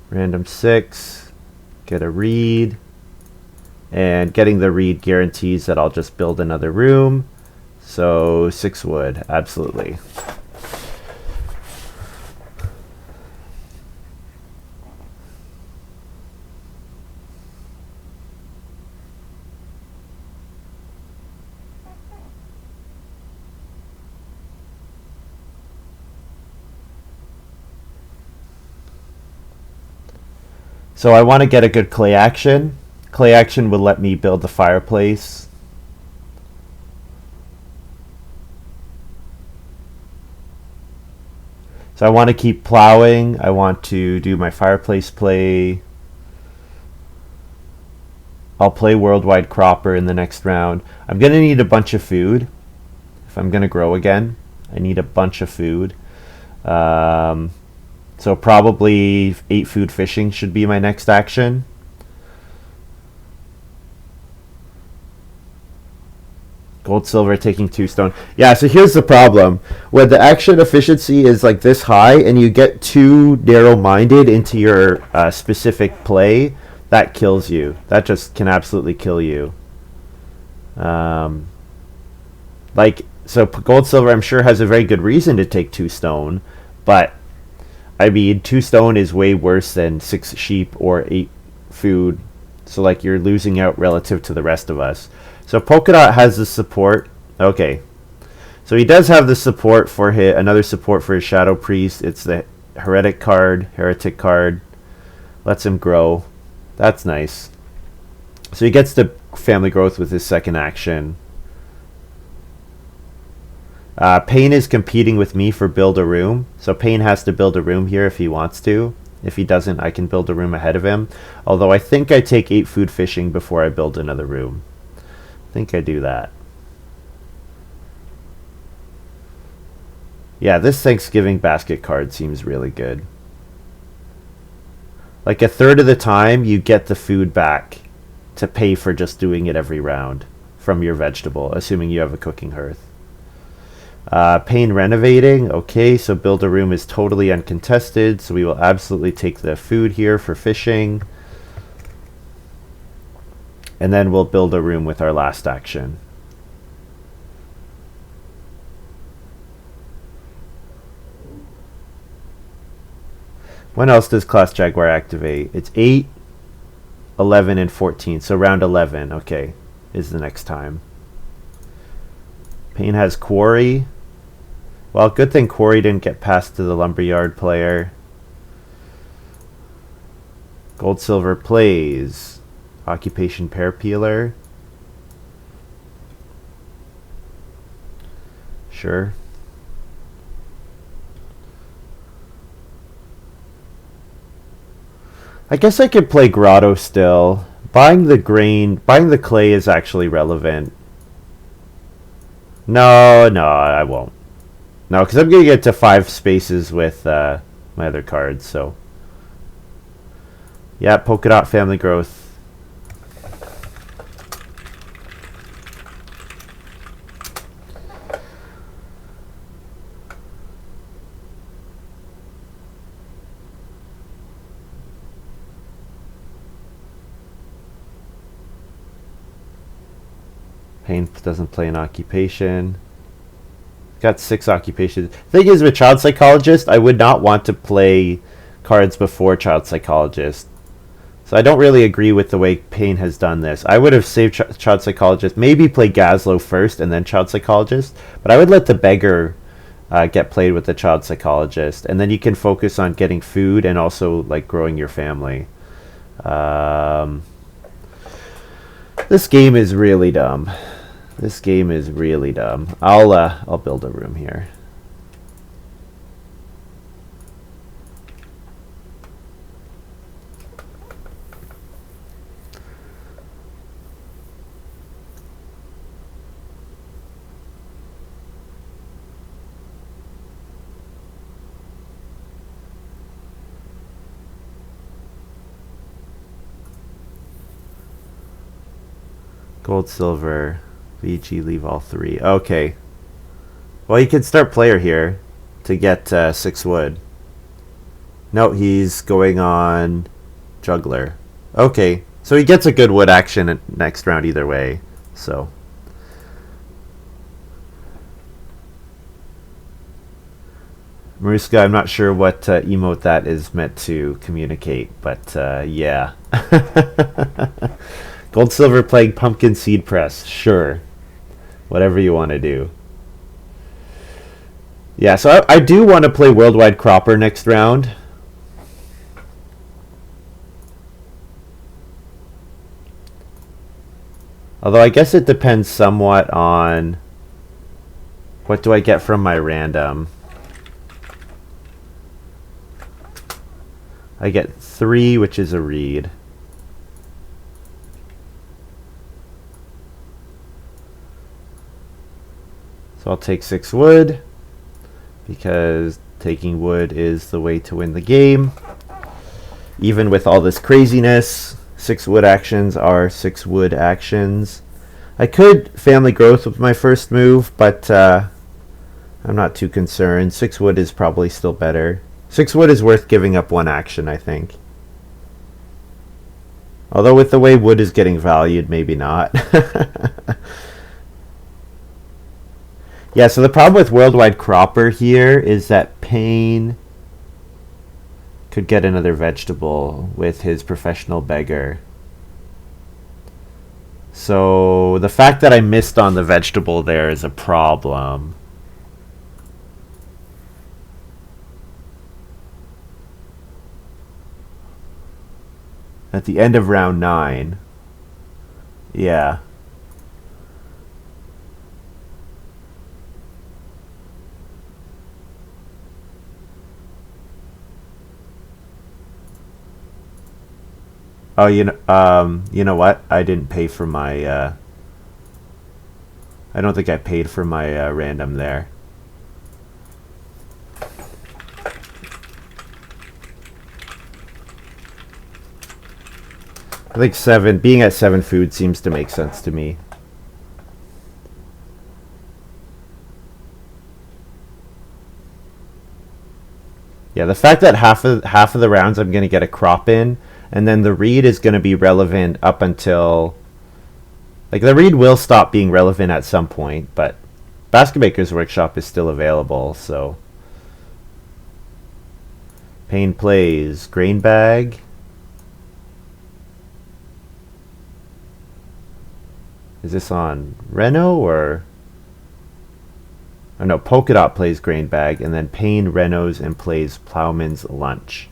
random 6, get a reed. And getting the reed guarantees that I'll just build another room. So 6 wood, absolutely. So I want to get a good clay action. Clay action will let me build the fireplace. So I want to keep plowing. I want to do my fireplace play. I'll play worldwide cropper in the next round. I'm going to need a bunch of food. If I'm going to grow again, I need a bunch of food. So probably 8 food fishing should be my next action. Gold, silver, taking 2 stone. Yeah, so here's the problem. When the action efficiency is like this high and you get too narrow-minded into your specific play, that kills you. That just can absolutely kill you. So gold, silver, I'm sure has a very good reason to take 2 stone, but I mean, 2 stone is way worse than 6 sheep or 8 food. So, like, you're losing out relative to the rest of us. So, Polka Dot has the support. Okay. So, he does have the support for another support for his Shadow Priest. It's the heretic card. Lets him grow. That's nice. So he gets the family growth with his second action. Payne is competing with me for build a room. So Payne has to build a room here if he wants to. If he doesn't, I can build a room ahead of him. Although I think I take 8 food fishing before I build another room. I think I do that. Yeah, this Thanksgiving basket card seems really good. Like a third of the time, you get the food back to pay for just doing it every round from your vegetable, assuming you have a cooking hearth. Payne renovating. Okay, so build a room is totally uncontested, so we will absolutely take the food here for fishing. And then we'll build a room with our last action. When else does Class Jaguar activate? It's 8, 11, and 14. So round 11, okay, is the next time. Payne has Quarry. Well, good thing Quarry didn't get passed to the Lumberyard player. Gold Silver plays. Occupation Pear Peeler. Sure. I guess I could play Grotto still. Buying the clay is actually relevant. No, I won't. No, because I'm going to get to 5 spaces with my other cards, so. Yeah, Polka Dot Family Growth. Payne doesn't play an occupation. Got 6 occupations. Thing is, with Child Psychologist, I would not want to play cards before Child Psychologist. So I don't really agree with the way Payne has done this. I would have saved Child Psychologist, maybe play Gazlowe first and then Child Psychologist. But I would let the Beggar get played with the Child Psychologist. And then you can focus on getting food and also like growing your family. This game is really dumb. This game is really dumb. I'll build a room here. Gold, silver, VG, leave all 3. Okay. Well, you can start player here to get 6 wood. No, he's going on juggler. Okay, so he gets a good wood action next round either way. So. Maruska, I'm not sure what emote that is meant to communicate, but yeah. Gold, silver, playing pumpkin seed press. Sure. Whatever you want to do. Yeah, so I do want to play Worldwide Cropper next round. Although I guess it depends somewhat on what do I get from my random. I get 3, which is a reed. So I'll take 6 wood, because taking wood is the way to win the game. Even with all this craziness, 6 wood actions are 6 wood actions. I could family growth with my first move, but I'm not too concerned. 6 wood is probably still better. 6 wood is worth giving up 1 action, I think. Although with the way wood is getting valued, maybe not. Yeah, so the problem with Worldwide Cropper here is that Payne could get another vegetable with his Professional Beggar. So the fact that I missed on the vegetable there is a problem. At the end of round 9. Yeah. Oh, you know what? I didn't pay for my, I don't think I paid for my random there. I think being at 7 food seems to make sense to me. Yeah, the fact that half of the rounds I'm going to get a crop in, and then the read is going to be relevant up until, like, the read will stop being relevant at some point, but Basket Maker's Workshop is still available, so. Payne plays Grain Bag. Is this on Reno or? Oh no, Polka Dot plays Grain Bag, and then Payne Renos and plays Plowman's Lunch.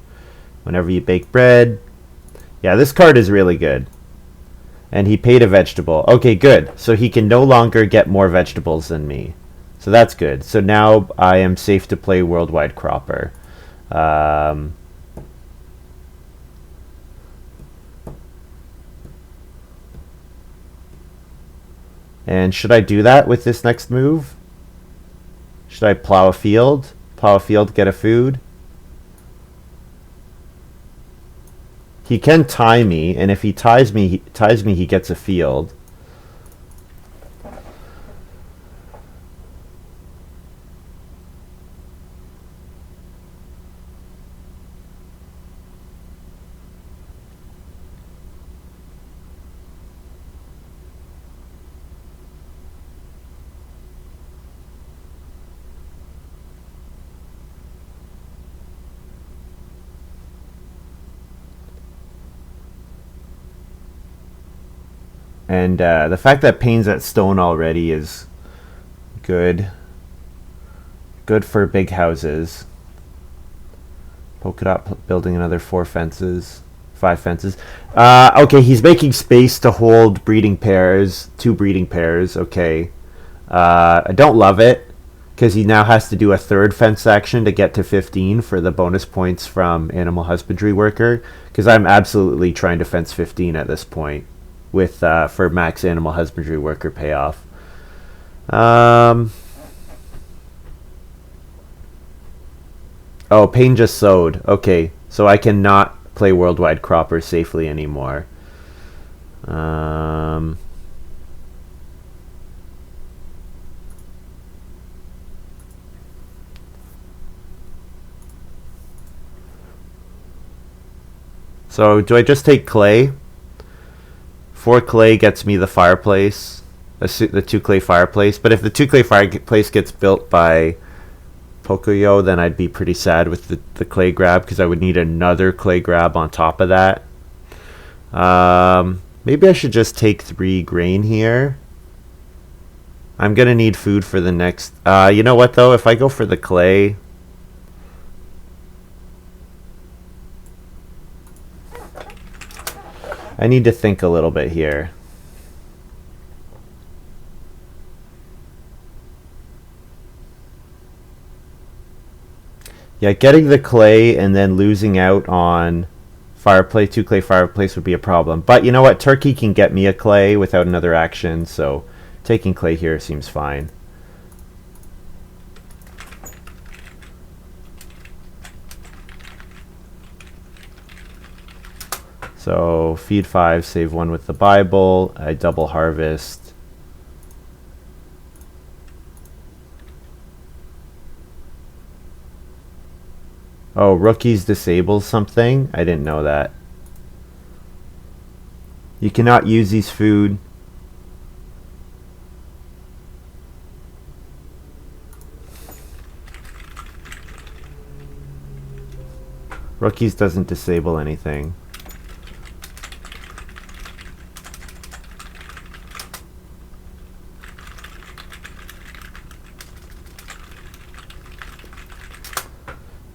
Whenever you bake bread. Yeah, this card is really good. And he paid a vegetable. Okay, good. So he can no longer get more vegetables than me. So that's good. So now I am safe to play Worldwide Cropper. And should I do that with this next move? Should I plow a field? Plow a field, get a food? He can tie me, and if he ties me, he gets a field. And the fact that Payne's at stone already is good. Good for big houses. Polka Dot building another 4 fences. 5 fences. Okay, he's making space to hold breeding pairs. 2 breeding pairs. Okay. I don't love it, because he now has to do a 3rd fence action to get to 15 for the bonus points from Animal Husbandry Worker, because I'm absolutely trying to fence 15 at this point with for max Animal Husbandry Worker payoff. Oh, Payne just sowed. Okay, so I cannot play Worldwide Cropper safely anymore. So do I just take clay? 4 clay gets me the fireplace, the 2 clay fireplace. But if the 2 clay fireplace gets built by Pocoyo, then I'd be pretty sad with the clay grab, because I would need another clay grab on top of that. Maybe I should just take 3 grain here. I'm going to need food for the next... you know what, though? If I go for the clay... I need to think a little bit here. Yeah, getting the clay and then losing out on fireplace, 2 clay fireplace would be a problem. But you know what? Turkey can get me a clay without another action, so taking clay here seems fine. So feed 5, save 1 with the Bible. I double harvest. Oh, rookies disables something? I didn't know that. You cannot use these food. Rookies doesn't disable anything.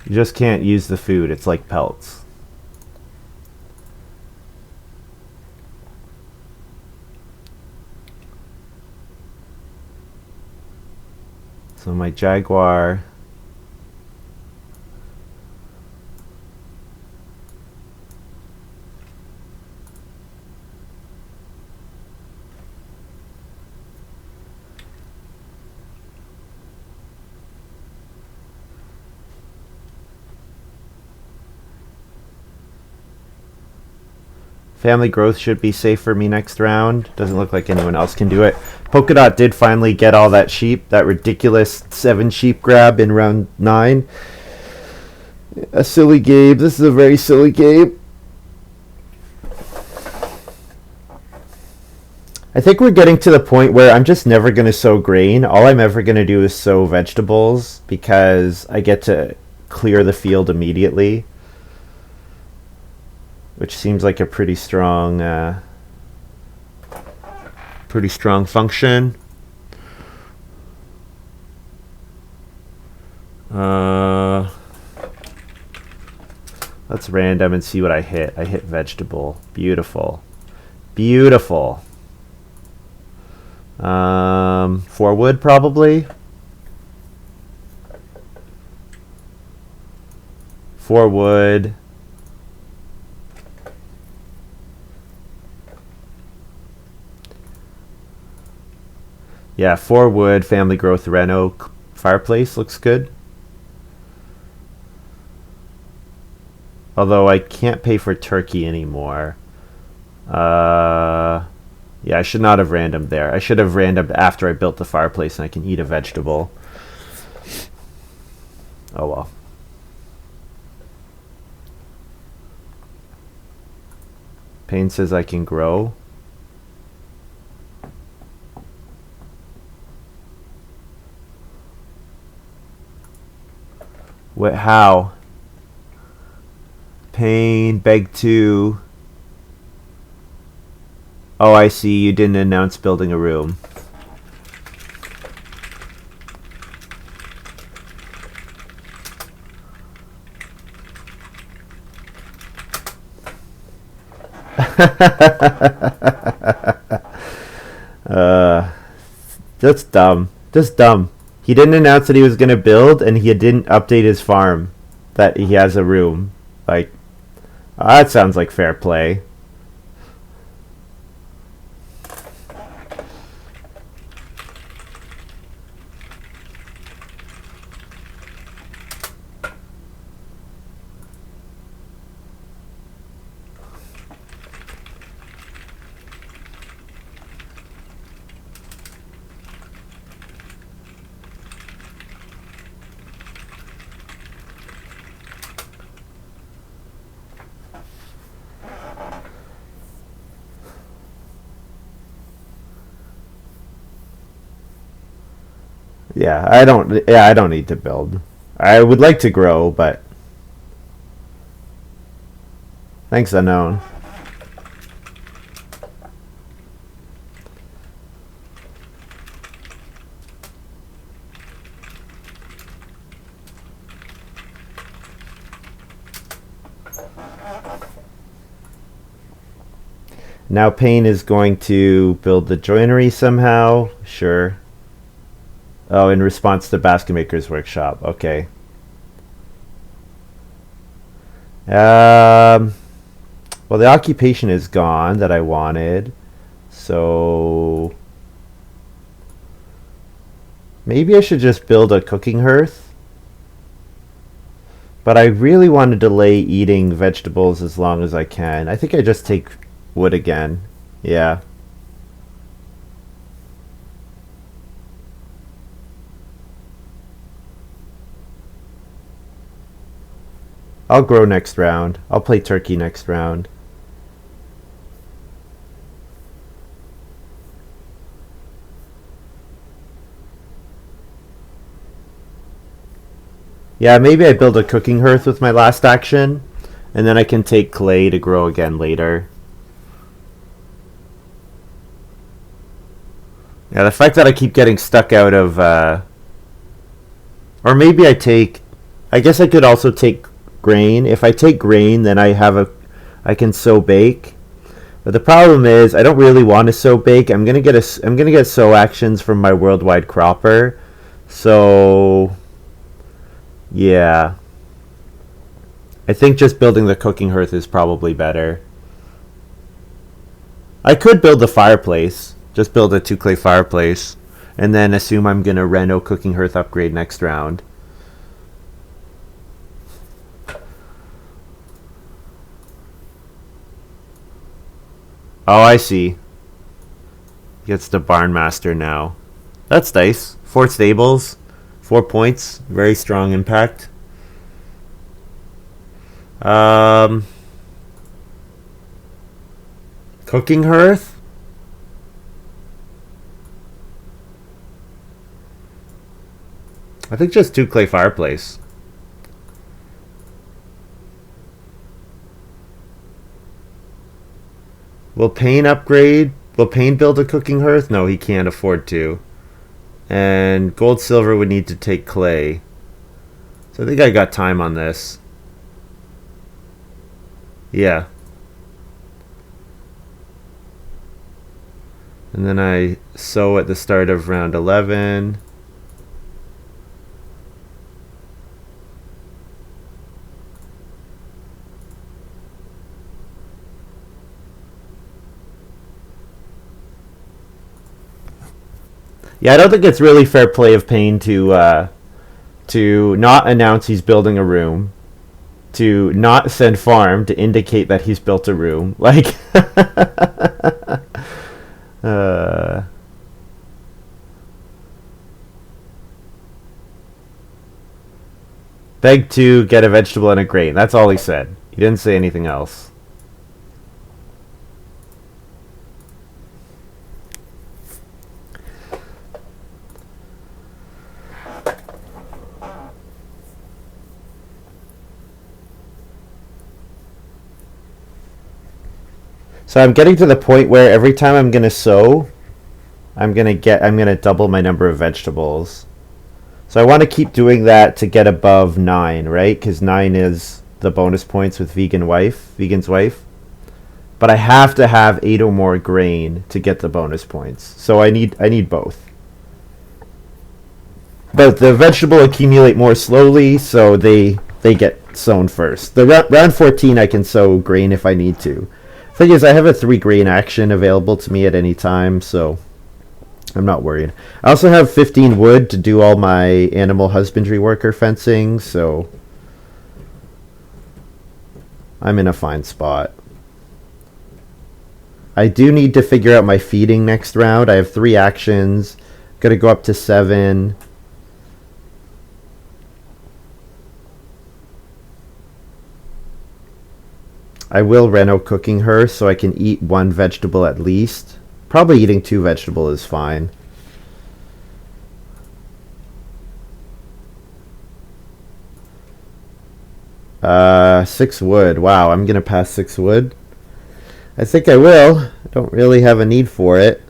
You just can't use the food. It's like pelts. So my Jaguar. Family growth should be safe for me next round. Doesn't look like anyone else can do it. Polka Dot did finally get all that sheep, that ridiculous 7 sheep grab in round 9. A silly game. This is a very silly game. I think we're getting to the point where I'm just never going to sow grain. All I'm ever going to do is sow vegetables because I get to clear the field immediately. Which seems like a pretty strong function. Let's random and see what I hit. I hit vegetable. Beautiful. Beautiful. 4 wood probably. 4 wood. Yeah, 4 wood, family growth, reno, fireplace looks good. Although I can't pay for turkey anymore. Yeah, I should not have randomed there. I should have randomed after I built the fireplace and I can eat a vegetable. Oh well. Payne says I can grow. What? How? Payne, beg to. Oh, I see. You didn't announce building a room. That's dumb. Just dumb. He didn't announce that he was going to build, and he didn't update his farm that he has a room. Like, that sounds like fair play. Yeah, I don't need to build. I would like to grow, but thanks, unknown. Now Payne is going to build the joinery somehow. Sure. Oh, in response to Basket Maker's Workshop. Okay. Well, the occupation is gone that I wanted. So maybe I should just build a cooking hearth. But I really want to delay eating vegetables as long as I can. I think I just take wood again. Yeah. I'll grow next round. I'll play turkey next round. Yeah, maybe I build a cooking hearth with my last action, and then I can take clay to grow again later. Yeah, the fact that I keep getting stuck out of... or maybe I guess I could also take grain. If I take grain, then I can sow bake. But the problem is I don't really want to sow bake. I'm gonna get sow actions from my worldwide cropper. So, yeah. I think just building the cooking hearth is probably better. I could build the fireplace. Just build a 2 clay fireplace. And then assume I'm going to reno cooking hearth upgrade next round. Oh, I see. Gets the barn master now. That's nice. 4 stables, 4 points, very strong impact. Cooking hearth. I think just 2 clay fireplace. Will Payne upgrade? Will Payne build a cooking hearth? No, he can't afford to. And gold silver would need to take clay. So I think I got time on this. Yeah. And then I sow at the start of round 11. Yeah, I don't think it's really fair play of Payne to not announce he's building a room, to not send farm to indicate that he's built a room. Like, beg to get a vegetable and a grain. That's all he said. He didn't say anything else. So I'm getting to the point where every time I'm gonna sow, I'm gonna double my number of vegetables. So I want to keep doing that to get above 9, right? Because 9 is the bonus points with vegan's wife. But I have to have 8 or more grain to get the bonus points. So I need both. But the vegetable accumulate more slowly, so they get sown first. The round 14 I can sow grain if I need to. Thing is, I have a 3 grain action available to me at any time, so I'm not worried. I also have 15 wood to do all my animal husbandry worker fencing, so I'm in a fine spot. I do need to figure out my feeding next round. I have 3 actions. Gotta go up to 7. I will reno cooking her so I can eat 1 vegetable at least. Probably eating 2 vegetables is fine. Uh, 6 wood. Wow, I'm gonna pass 6 wood. I think I will. I don't really have a need for it.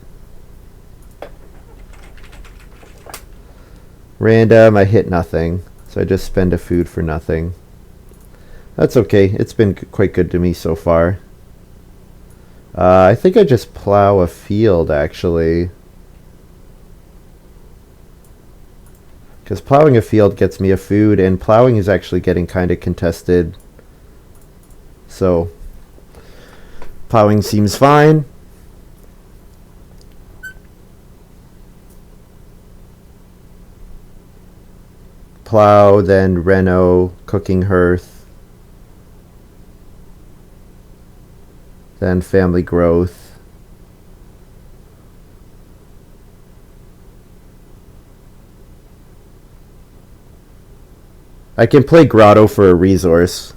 Random, I hit nothing. So I just spend a food for nothing. That's okay. It's been quite good to me so far. I think I just plow a field, actually. Because plowing a field gets me a food, and plowing is actually getting kind of contested. So, plowing seems fine. Plow, then reno, cooking hearth. Then family growth. I can play grotto for a resource.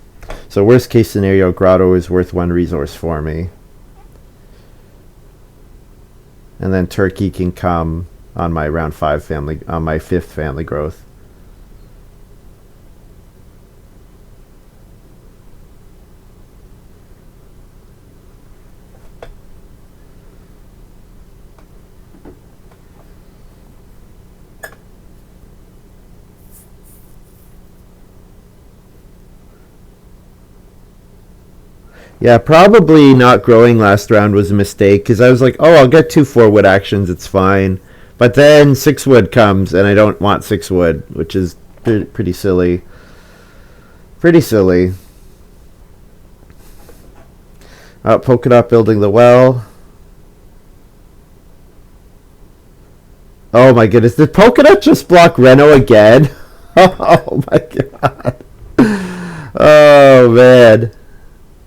So worst case scenario, grotto is worth 1 resource for me. And then turkey can come on my round 5 family, on my 5th family growth. Yeah, probably not growing last round was a mistake, because I was like, oh, I'll get 2 4-wood actions, it's fine. But But then 6 wood comes, and I don't want 6 wood, which is pretty silly. Pretty silly. Polka Dot building the well. Oh my goodness, did Polka Dot just block Reno again? Oh my god. Oh man.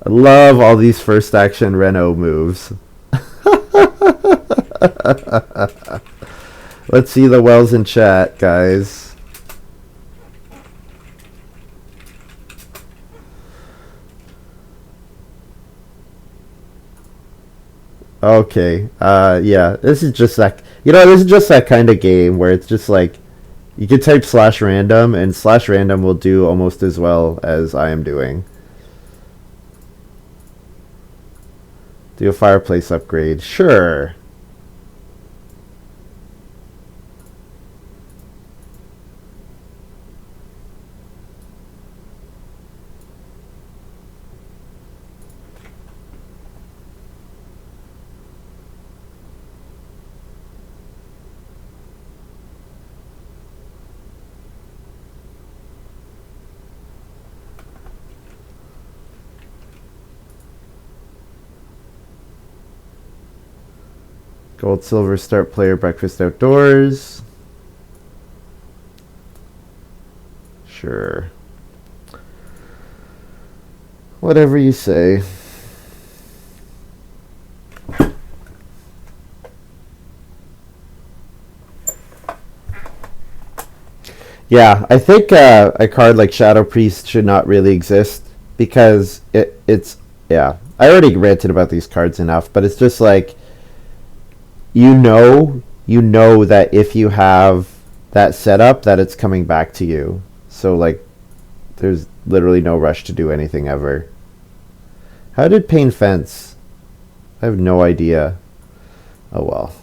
I love all these first action Reno moves. Let's see the wells in chat, guys. Okay. Yeah. This is just like, this is just that kind of game where it's just like you can type /random and /random will do almost as well as I am doing. Do a fireplace upgrade. Sure. Gold, silver, start player, breakfast outdoors. Sure. Whatever you say. Yeah, I think a card like Shadow Priest should not really exist because it's yeah. I already ranted about these cards enough, but it's just like you know that if you have that setup that it's coming back to you. So like there's literally no rush to do anything ever. How did Pain fence? I have no idea. Oh well.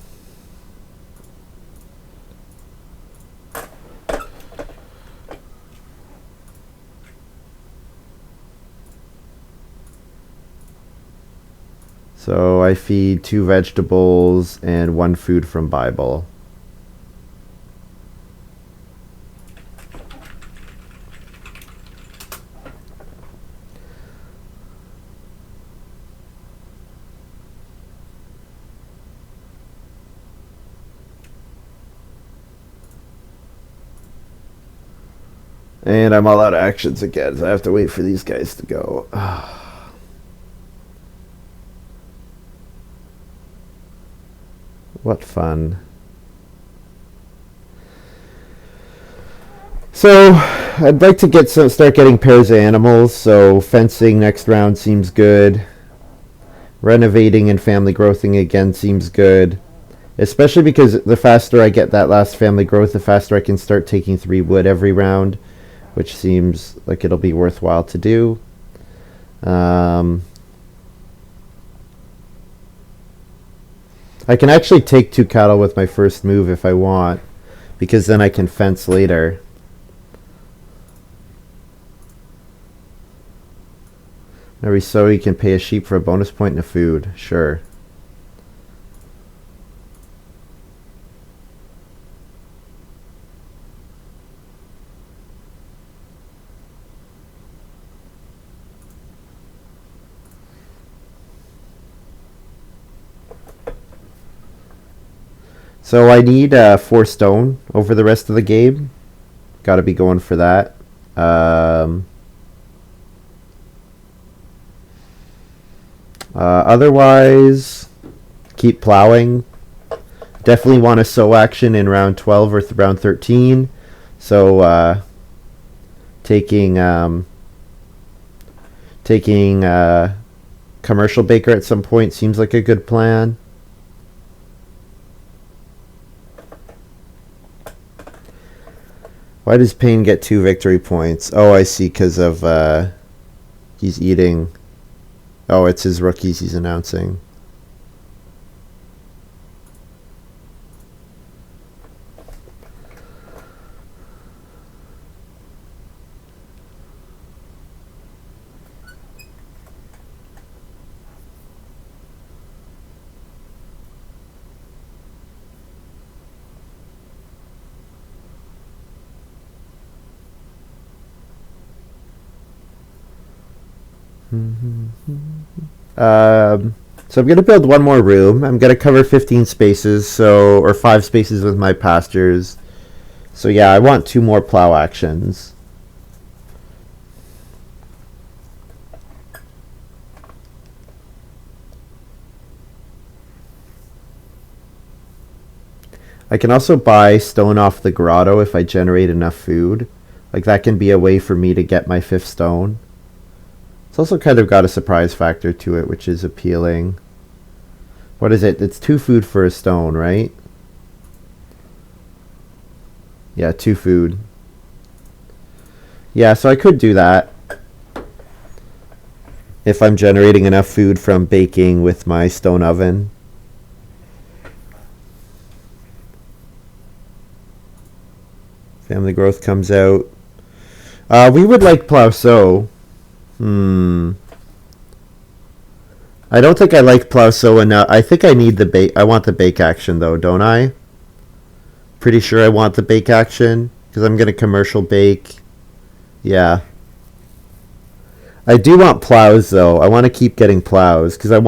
So I feed 2 vegetables and 1 food from Bible. And I'm all out of actions again, so I have to wait for these guys to go. What fun. So, I'd like to start getting pairs of animals, so fencing next round seems good. Renovating and family growthing again seems good. Especially because the faster I get that last family growth, the faster I can start taking 3 wood every round, which seems like it'll be worthwhile to do. I can actually take 2 cattle with my first move if I want, because then I can fence later. Every so you can pay a sheep for a bonus point and a food. Sure. So I need 4 stone over the rest of the game. Got to be going for that. Otherwise, keep plowing. Definitely want a sow action in round 12 or round 13. So taking commercial baker at some point seems like a good plan. Why does Payne get 2 victory points? Oh, I see, because of he's eating. Oh, it's his rookies he's announcing. So I'm going to build one more room. I'm going to cover 15 spaces, so or 5 spaces with my pastures. So yeah, I want 2 more plow actions. I can also buy stone off the grotto if I generate enough food. Like that can be a way for me to get my 5th stone. It's also kind of got a surprise factor to it, which is appealing. What is it? It's 2 food for a stone, right? Yeah, 2 food. Yeah, so I could do that if I'm generating enough food from baking with my stone oven. Family growth comes out. We would like plow sow. I don't think I like plow sow enough. I think I need the bake. I want the bake action though, don't I? Pretty sure I want the bake action because I'm gonna commercial bake. Yeah. I do want plows though. I want to keep getting plows because I'm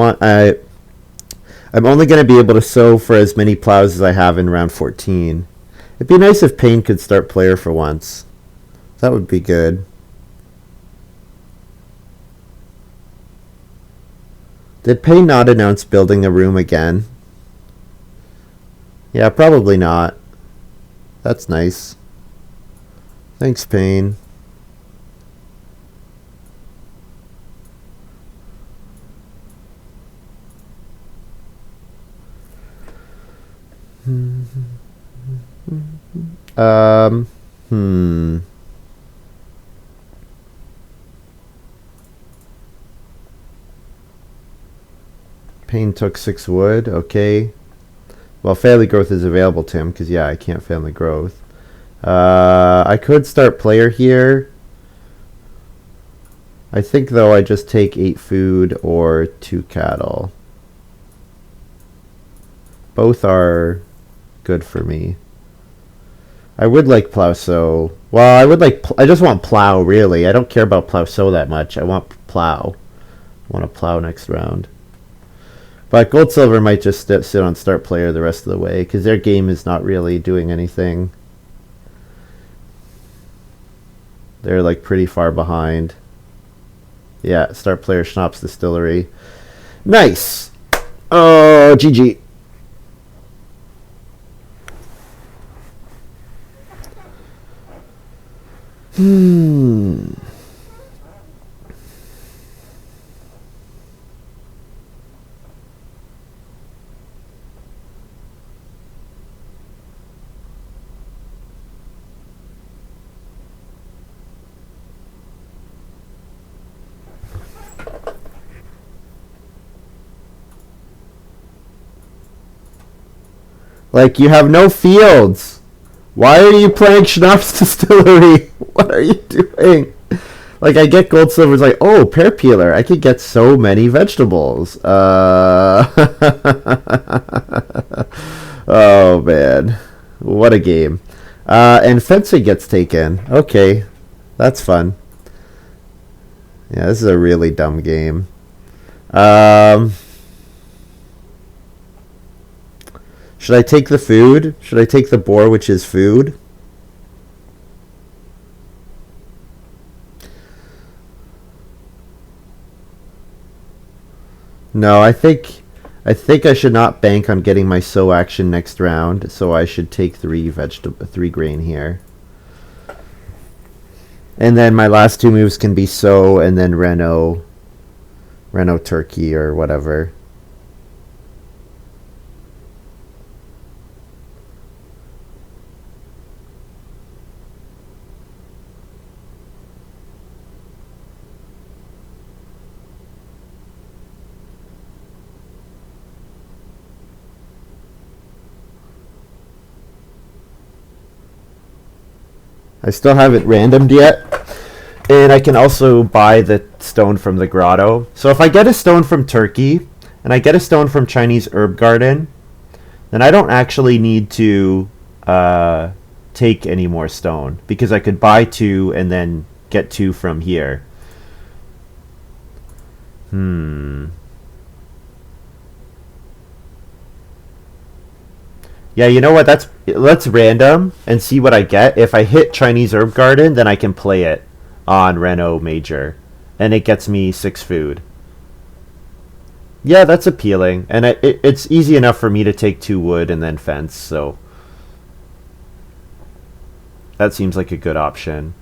only gonna be able to sow for as many plows as I have in round 14. It'd be nice if Payne could start player for once. That would be good. Did Payne not announce building a room again? Yeah, probably not. That's nice. Thanks, Payne. Hmm. Payne took 6 wood. Okay. Well, family growth is available to him because, yeah, I can't family growth. I could start player here. I think, though, I just take 8 food or 2 cattle. Both are good for me. I would like plow sow. Well, I would like. I just want plow, really. I don't care about plow sow that much. I want plow. I want to plow next round. But gold silver might just sit on start player the rest of the way because their game is not really doing anything. They're like pretty far behind. Yeah, start player Schnapps Distillery. Nice. Oh, GG. Like, you have no fields. Why are you playing Schnapps Distillery? What are you doing? Like, I get gold silver. It's like, oh, pear peeler. I could get so many vegetables. Oh, man. What a game. And fencing gets taken. Okay. That's fun. Yeah, this is a really dumb game. Should I take the food? Should I take the boar, which is food? No, I think I should not bank on getting my sow action next round, so I should take 3 grain here. And then my last 2 moves can be sow and then Reno turkey or whatever. I still haven't randomed yet. And I can also buy the stone from the grotto. So if I get a stone from Turkey, and I get a stone from Chinese Herb Garden, then I don't actually need to take any more stone. Because I could buy 2 and then get 2 from here. Hmm. Yeah, you know what? Let's random and see what I get. If I hit Chinese Herb Garden, then I can play it on Reno Major, and it gets me 6 food. Yeah, that's appealing, and it's easy enough for me to take 2 wood and then fence. So that seems like a good option.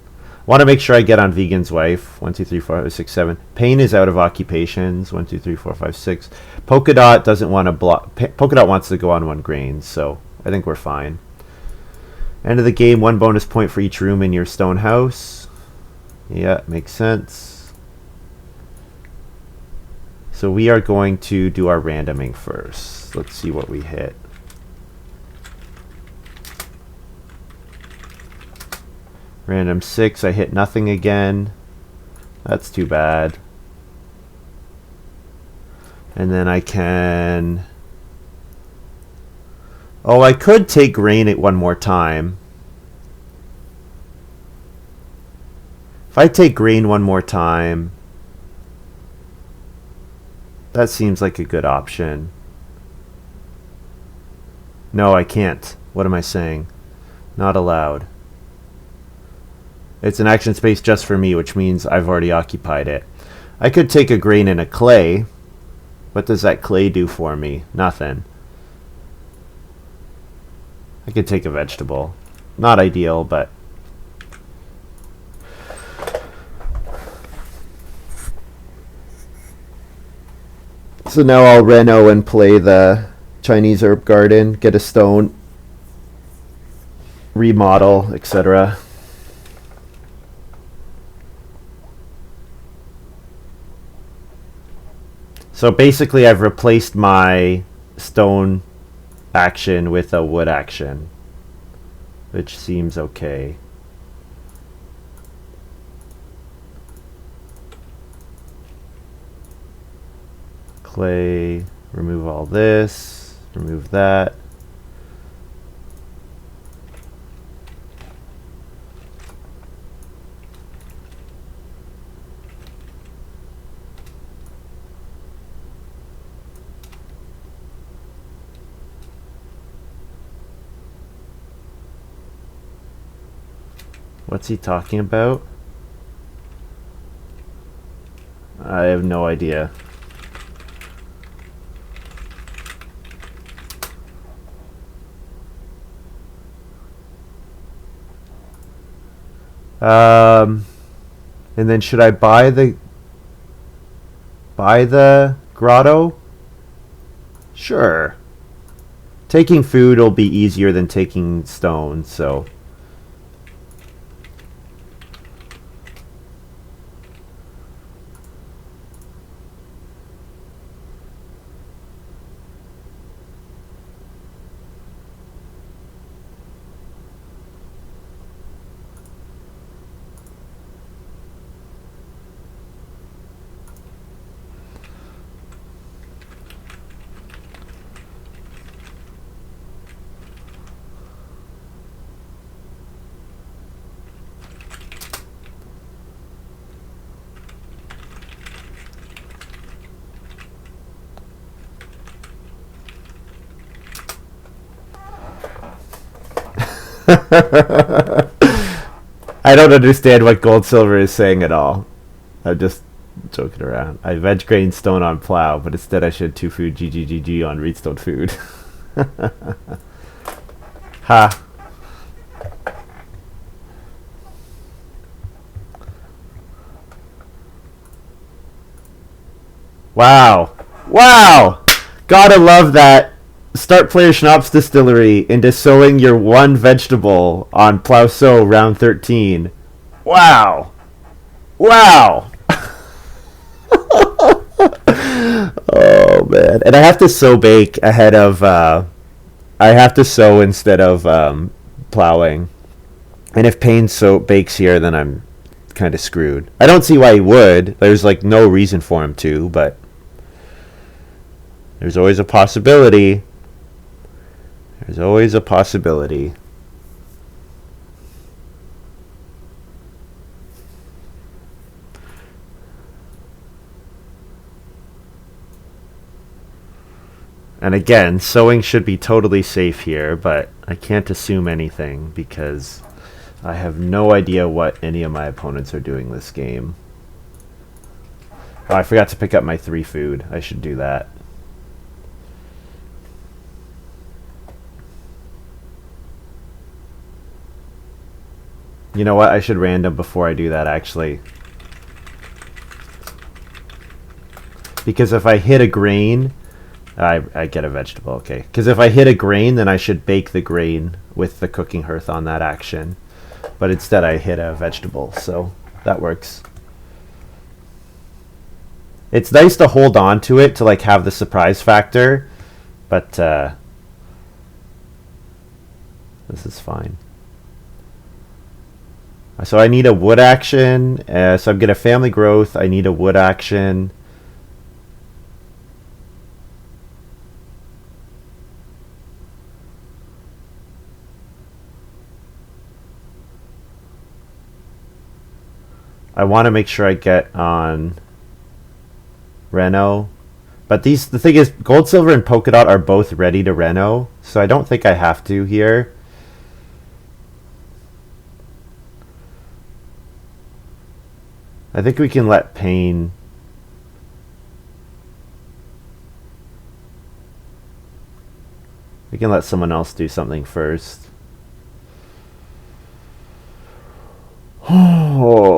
Want to make sure I get on Vegan's Wife. 1, 2, 3, 4, 5, 6, 7. Pain is out of occupations. 1, 2, 3, 4, 5, 6. Polka Dot doesn't want to block. Polka Dot wants to go on 1 grain, so I think we're fine. End of the game, 1 bonus point for each room in your stone house. Yeah, makes sense. So we are going to do our randoming first. Let's see what we hit. Random 6, I hit nothing again. That's too bad. And then I can... Oh, I could take rain at 1 more time. If I take green 1 more time, that seems like a good option. No, I can't. What am I saying? Not allowed. It's an action space just for me, which means I've already occupied it. I could take a grain and a clay. What does that clay do for me? Nothing. I could take a vegetable. Not ideal, but... So now I'll reno and play the Chinese Herb Garden, get a stone, remodel, etc. So basically I've replaced my stone action with a wood action, which seems okay. Clay, remove all this, remove that. What's he talking about? I have no idea. And then should I buy the grotto? Sure. Taking food will be easier than taking stone, so... I don't understand what gold silver is saying at all. I'm just joking around. I veg grain stone on plow, but instead I should 2 food GGGG on redstone food. Ha. Wow. Wow. Gotta love that. Start player schnapps distillery into sowing your 1 vegetable on plow sow round 13. Wow. Wow. Oh man. And I have to sow bake ahead of I have to sow instead of plowing. And if Payne bakes here, then I'm kind of screwed. I don't see why he would. There's like no reason for him to, but there's always a possibility. There's always a possibility. And again, sowing should be totally safe here, but I can't assume anything because I have no idea what any of my opponents are doing this game. Oh, I forgot to pick up my 3 food. I should do that. You know what? I should random before I do that, actually. Because if I hit a grain, I get a vegetable, okay. Because if I hit a grain, then I should bake the grain with the cooking hearth on that action. But instead I hit a vegetable, so that works. It's nice to hold on to it to like have the surprise factor, but this is fine. So I need a wood action, so I'm getting a family growth, I need a wood action. I want to make sure I get on Reno. But the thing is, Gold, Silver, and Polka Dot are both ready to Reno, so I don't think I have to here. I think we can let Pain... We can let someone else do something first. Oh.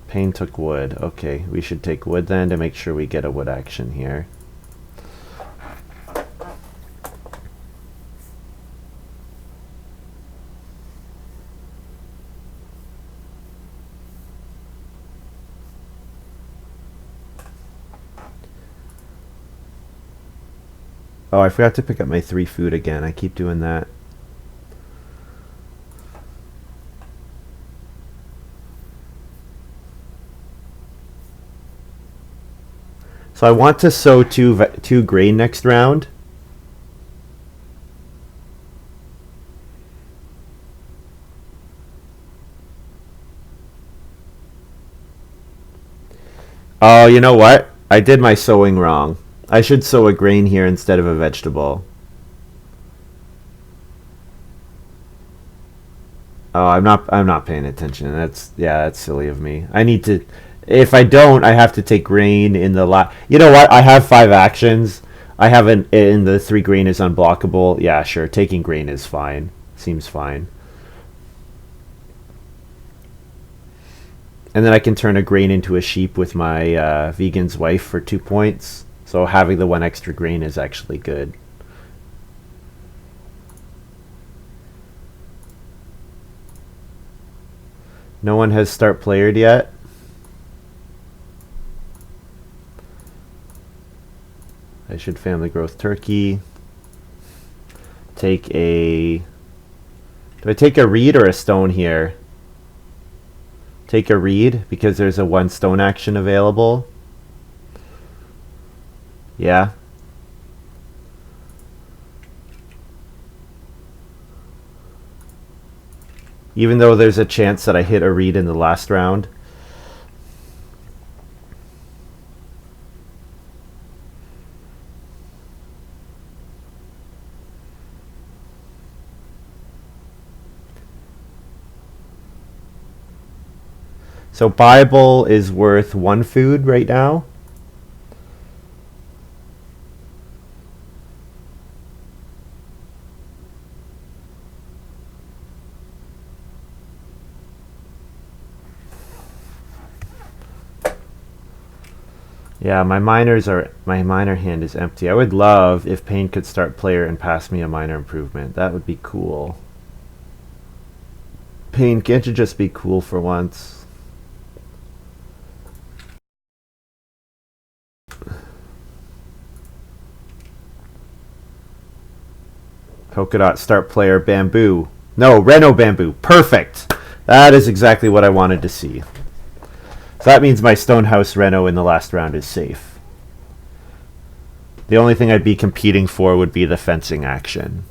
Pain took wood. Okay, we should take wood then to make sure we get a wood action here. Oh, I forgot to pick up my 3 food again. I keep doing that. So I want to sow two grain next round. Oh, you know what? I did my sowing wrong. I should sow a grain here instead of a vegetable. Oh, I'm not paying attention. That's silly of me. I need to, if I don't, I have to take grain in the You know what? I have 5 actions. I haven't, and the 3 grain is unblockable. Yeah, sure. Taking grain is fine. Seems fine. And then I can turn a grain into a sheep with my vegan's wife for 2 points. So having the 1 extra grain is actually good. No one has start playered yet. I should family growth turkey. Take a... Do I take a reed or a stone here? Take a reed because there's a 1 stone action available. Yeah. Even though there's a chance that I hit a reed in the last round. So Bible is worth 1 food right now. Yeah, my minor hand is empty. I would love if Pain could start player and pass me a minor improvement. That would be cool. Pain, can't you just be cool for once? Polka Dot start player bamboo. No, Reno bamboo. Perfect. That is exactly what I wanted to see. So that means my Stonehouse Reno in the last round is safe. The only thing I'd be competing for would be the fencing action.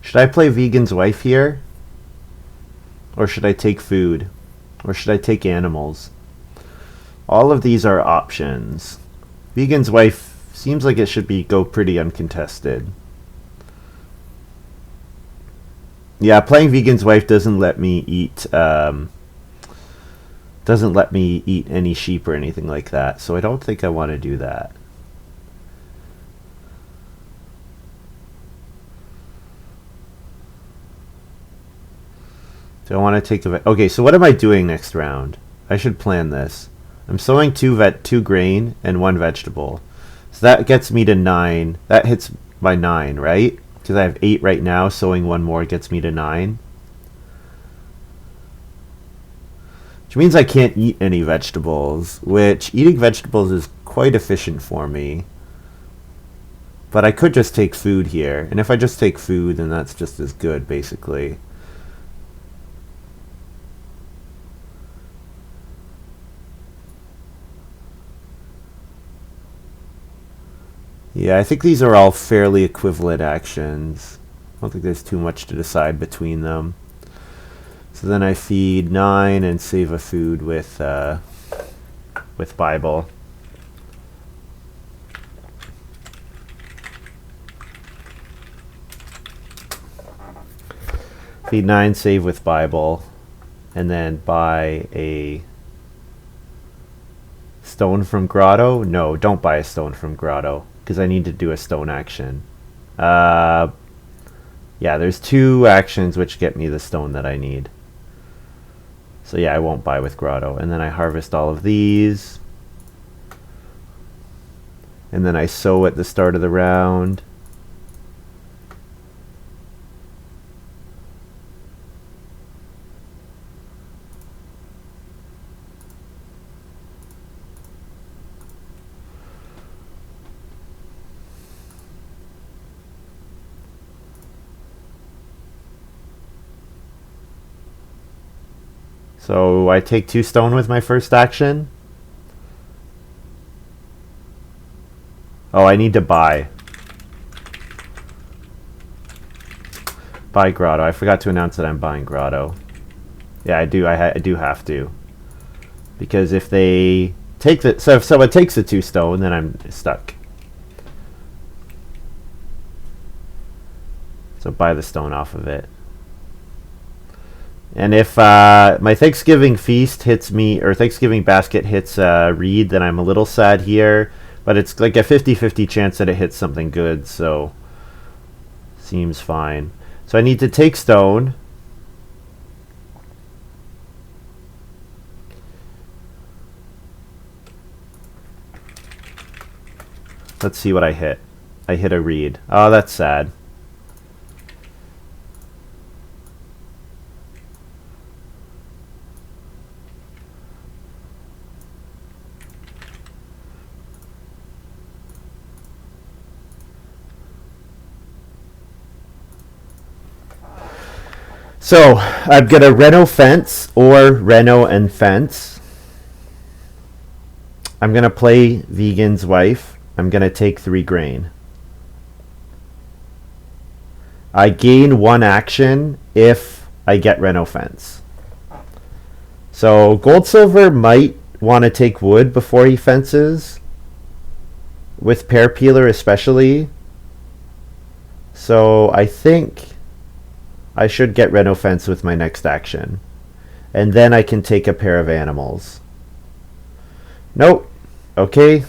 Should I play Vegan's Wife here? Or should I take food? Or should I take animals? All of these are options. Vegan's Wife seems like it should go pretty uncontested. Yeah, playing Vegan's Wife doesn't let me eat any sheep or anything like that, so I don't think I want to do that. Do I want to take the... Okay, so what am I doing next round? I should plan this. I'm sowing two grain and 1 vegetable. So that gets me to 9. That hits my 9, right? Because I have 8 right now. Sowing 1 more gets me to 9. Which means I can't eat any vegetables. Which, eating vegetables is quite efficient for me. But I could just take food here. And if I just take food, then that's just as good, basically. Yeah, I think these are all fairly equivalent actions. I don't think there's too much to decide between them. So then I feed 9 and save a food with Bible. Feed 9, save with Bible, and then buy a stone from Grotto. No, don't buy a stone from Grotto, because I need to do a stone action. Yeah, there's 2 actions which get me the stone that I need. So yeah, I won't buy with Grotto. And then I harvest all of these. And then I sow at the start of the round. So I take 2 stone with my first action. Oh, I need to buy. Buy Grotto. I forgot to announce that I'm buying Grotto. Yeah, I do. I do have to. Because if they take the... So if someone takes the 2 stone, then I'm stuck. So buy the stone off of it. And if my Thanksgiving feast hits me, or Thanksgiving basket hits Reed, then I'm a little sad here. But it's like a 50-50 chance that it hits something good, so seems fine. So I need to take stone. Let's see what I hit. I hit a Reed. Oh, that's sad. So I'm gonna Reno fence or Reno and fence. I'm gonna play Vegan's Wife. I'm gonna take 3 grain. I gain 1 action if I get Reno fence. So Gold Silver might want to take wood before he fences, with Pear Peeler especially. So I think I should get Reno fence with my next action. And then I can take a pair of animals. Nope. Okay.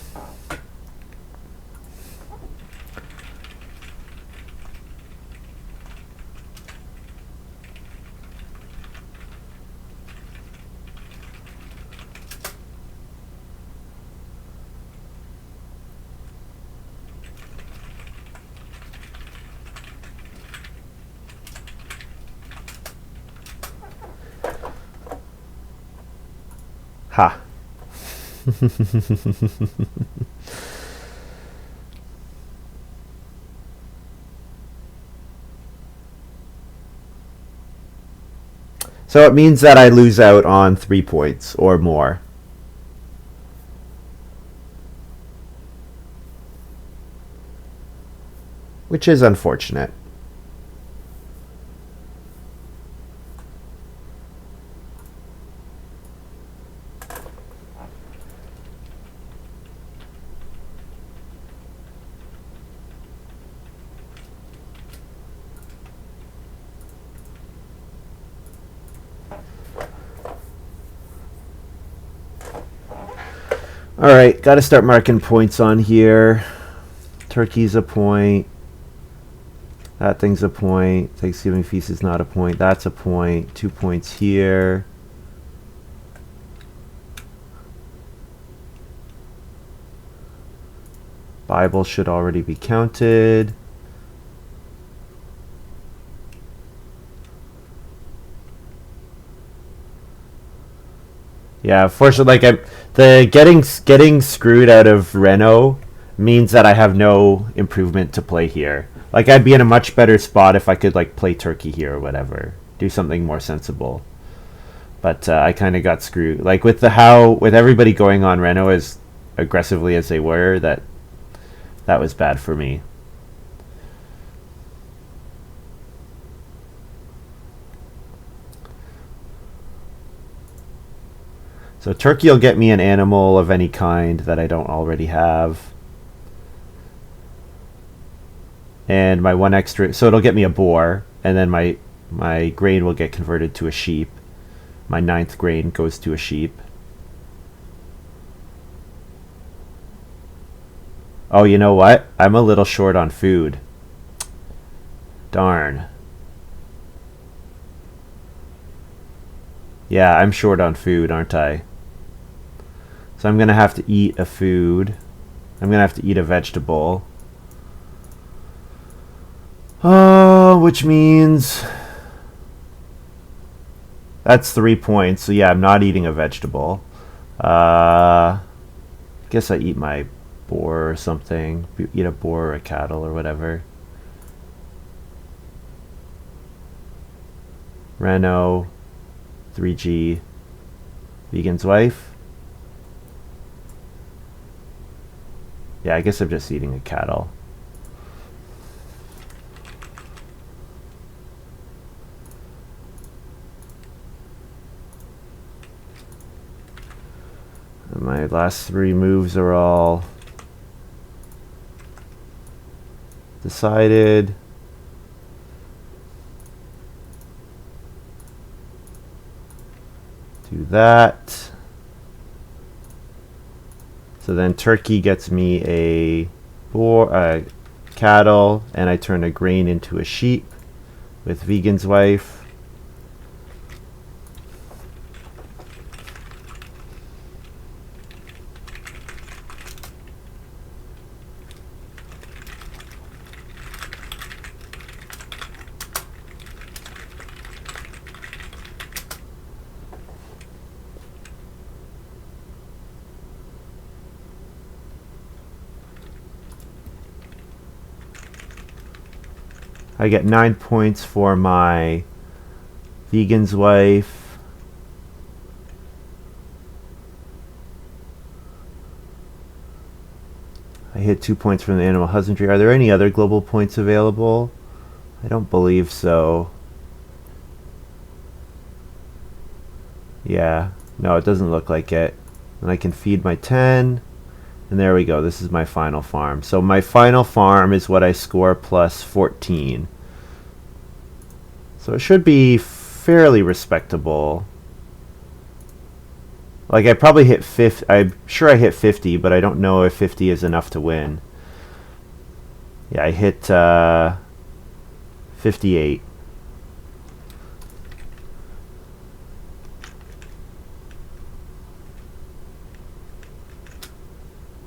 Ha. So it means that I lose out on 3 points or more. Which is unfortunate. Alright, gotta start marking points on here. Turkey's a point. That thing's a point. Thanksgiving feast is not a point. That's a point. 2 points here. Bible should already be counted. Yeah, fortunately, like the getting screwed out of Renault means that I have no improvement to play here. Like I'd be in a much better spot if I could like play Turkey here or whatever, do something more sensible. But I kind of got screwed. Like with with everybody going on Renault as aggressively as they were, that was bad for me. So Turkey will get me an animal of any kind that I don't already have. And my one extra, so it'll get me a boar, and then my grain will get converted to a sheep. My 9th grain goes to a sheep. Oh, you know what? I'm a little short on food. Darn. Yeah, I'm short on food, aren't I? So I'm going to have to eat a food. I'm going to have to eat a vegetable. Which means that's 3 points. So yeah, I'm not eating a vegetable. Guess I eat my boar or something. Eat a boar or a cattle or whatever. Renault, 3G, vegan's wife. Yeah, I guess I'm just eating a cattle. And my last 3 moves are all decided. Do that. So then Turkey gets me a cattle, and I turn a grain into a sheep with vegan's wife. I get 9 points for my vegan's wife. I hit 2 points from the animal husbandry. Are there any other global points available? I don't believe so. Yeah, no, it doesn't look like it. And I can feed my 10. And there we go. This is my final farm. So my final farm is what I score plus 14. So it should be fairly respectable. Like I probably hit 50. I'm sure I hit 50, but I don't know if 50 is enough to win. Yeah, I hit 58.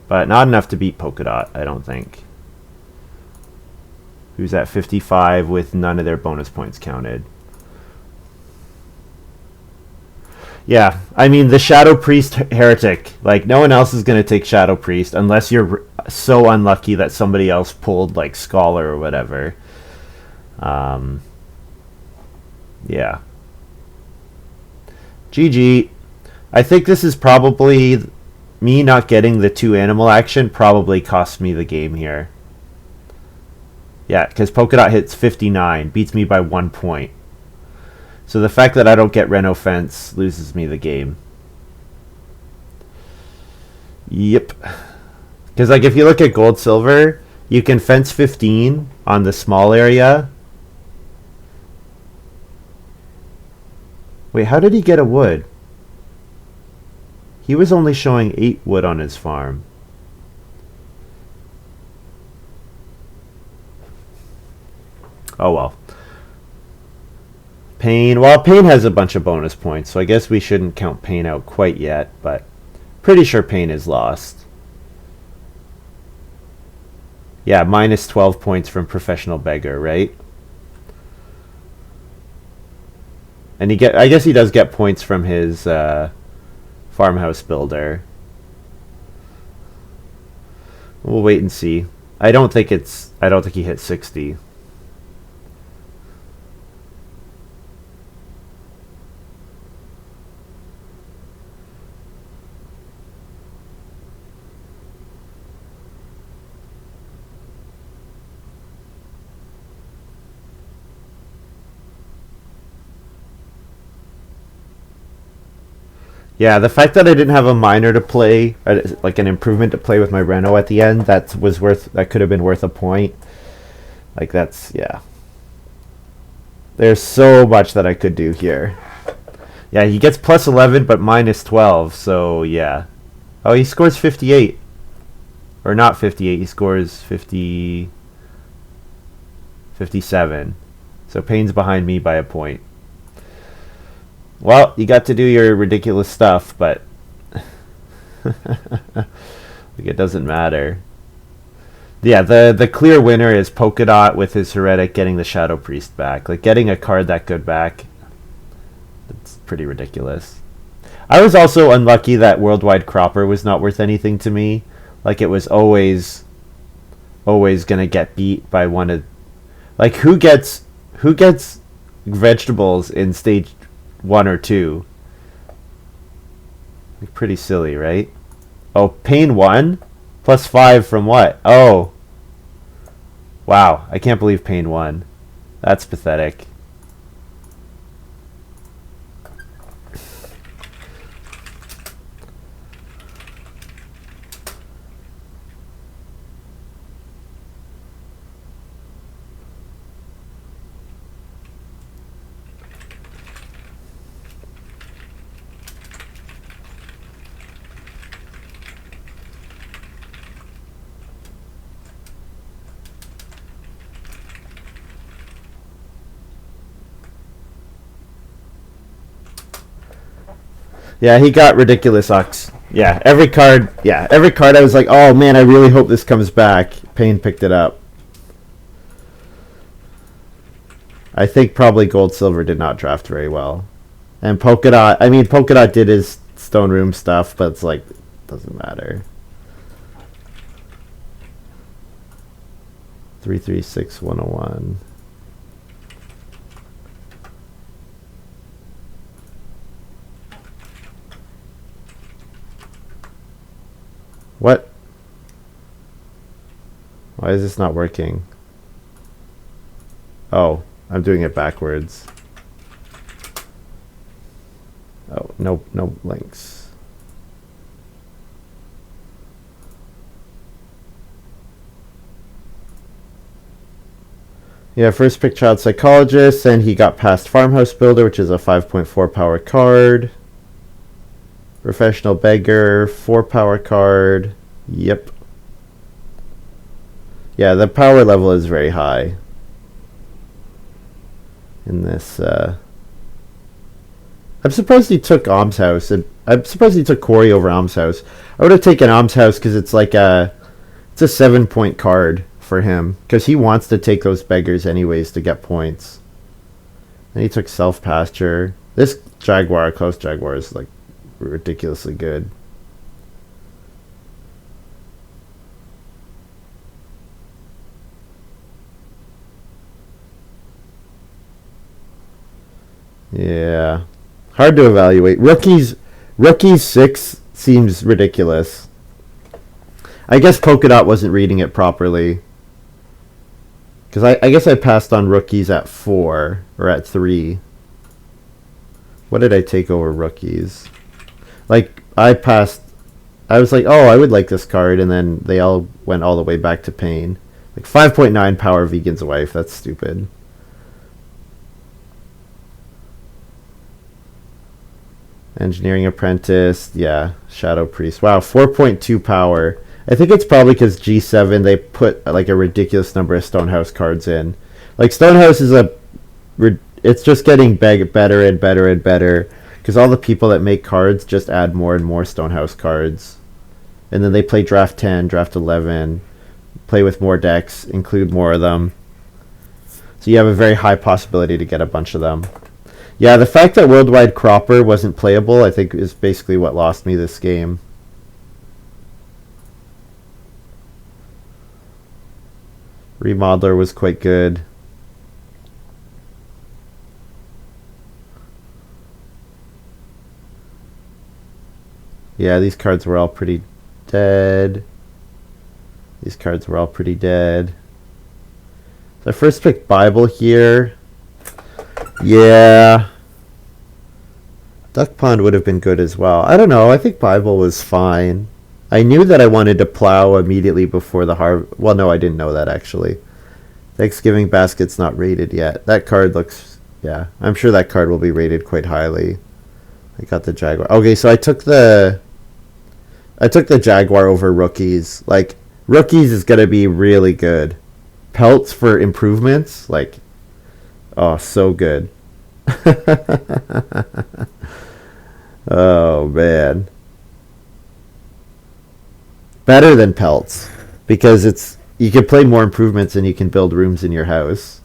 But not enough to beat Polka Dot, I don't think. Who's at 55 with none of their bonus points counted. Yeah, I mean, the Shadow Priest Heretic. Like, no one else is going to take Shadow Priest unless you're so unlucky that somebody else pulled, like, Scholar or whatever. Yeah. GG. I think this is probably... Me not getting the 2 animal action probably cost me the game here. Yeah, because Polka Dot hits 59, beats me by 1 point. So the fact that I don't get Renault Fence loses me the game. Yep. Because like if you look at Gold Silver, you can fence 15 on the small area. Wait, how did he get a wood? He was only showing 8 wood on his farm. Oh well. Pain. Well, Pain has a bunch of bonus points, so I guess we shouldn't count Pain out quite yet, but pretty sure Pain is lost. Yeah, minus 12 points from Professional Beggar, right? And I guess he does get points from his farmhouse builder. We'll wait and see. I don't think he hit 60. Yeah, the fact that I didn't have a minor to play, like an improvement to play with my Renault at the end, that could have been worth a point. Like yeah. There's so much that I could do here. Yeah, he gets plus 11 but minus 12, so yeah. Oh, he scores 58. Or not 58, he scores 57. So Payne's behind me by a point. Well, you got to do your ridiculous stuff, but like it doesn't matter. Yeah, the clear winner is Polka Dot with his Heretic getting the Shadow Priest back. Like, getting a card that good back, it's pretty ridiculous. I was also unlucky that Worldwide Cropper was not worth anything to me. Like, it was always gonna get beat by one of... Like, who gets vegetables in stage 1 or 2? Like, pretty silly, right? Oh, Pain 1? Plus 5 from what? Oh. Wow, I can't believe Pain 1. That's pathetic. Yeah, he got ridiculous Ox. Yeah, every card I was like, oh man, I really hope this comes back. Payne picked it up. I think probably Gold Silver did not draft very well. And Polka Dot did his Stone Room stuff, but it's like, doesn't matter. 336101. What? Why is this not working? Oh, I'm doing it backwards. Oh, no links. Yeah, first pick Child Psychologist, and he got past Farmhouse Builder, which is a 5.4 power card. Professional Beggar, 4 power card. Yep. Yeah, the power level is very high in this. I'm surprised he took Alms House, and I'm surprised he took Quarry over Alms House. I would have taken Alms House because it's like it's a 7-point card for him because he wants to take those beggars anyways to get points. And he took Self Pasture. This Jaguar, Close Jaguar, is like ridiculously good. Yeah, hard to evaluate. Rookies 6 seems ridiculous. I guess Polka Dot wasn't reading it properly. Because I guess I passed on Rookies at 4 or at 3. What did I take over Rookies? Like, I was like, oh, I would like this card, and then they all went all the way back to Pain. Like, 5.9 power Vegan's Wife, that's stupid. Engineering Apprentice, yeah. Shadow Priest. Wow, 4.2 power. I think it's probably because G7 they put like a ridiculous number of Stonehouse cards in. Like Stonehouse is it's just getting better and better and better because all the people that make cards just add more and more Stonehouse cards, and then they play draft 10, draft 11, play with more decks, include more of them. So you have a very high possibility to get a bunch of them. Yeah, the fact that Worldwide Cropper wasn't playable, I think, is basically what lost me this game. Remodeler was quite good. Yeah, these cards were all pretty dead. These cards were all pretty dead. So I first picked Bible here. Yeah. Duck Pond would have been good as well. I don't know. I think Bible was fine. I knew that I wanted to plow immediately before the harvest. Well, no, I didn't know that, actually. Thanksgiving Basket's not rated yet. That card looks... Yeah, I'm sure that card will be rated quite highly. I got the Jaguar. Okay, so I took the Jaguar over Rookies. Like, Rookies is going to be really good. Pelts for improvements, like... Oh, so good. Oh, man. Better than Pelts. Because it's you can play more improvements and you can build rooms in your house.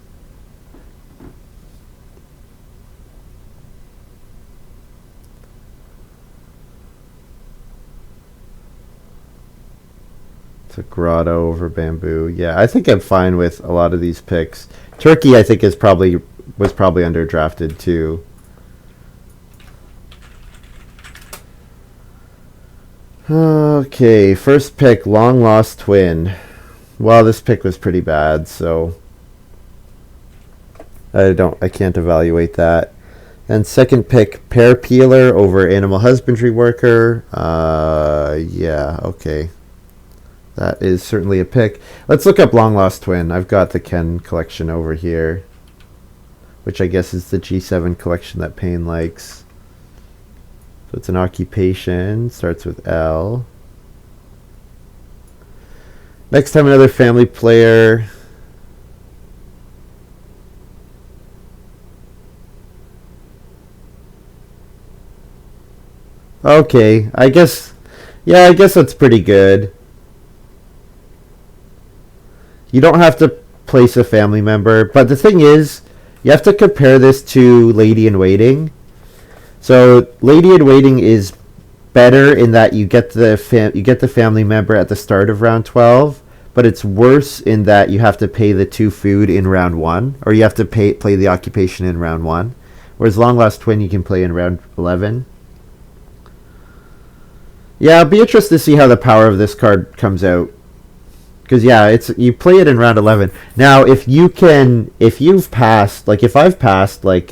It's a Grotto over Bamboo. Yeah, I think I'm fine with a lot of these picks. Turkey, I think, was probably underdrafted too. Okay, first pick, Long Lost Twin. Well, this pick was pretty bad, so I can't evaluate that. And second pick, Pear Peeler over Animal Husbandry Worker. Yeah, okay. That is certainly a pick. Let's look up Long Lost Twin. I've got the Ken collection over here, which I guess is the G7 collection that Payne likes. So it's an occupation, starts with L. Next time another family player. Okay, I guess that's pretty good. You don't have to place a family member, but the thing is, you have to compare this to Lady in Waiting. So Lady in Waiting is better in that you get the family member at the start of round 12, but it's worse in that you have to pay the 2 food in round 1, or you have to play the occupation in round 1. Whereas Long Lost Twin you can play in round 11. Yeah, I'll be interested to see how the power of this card comes out. Because yeah, you play it in round 11. Now, if I've passed like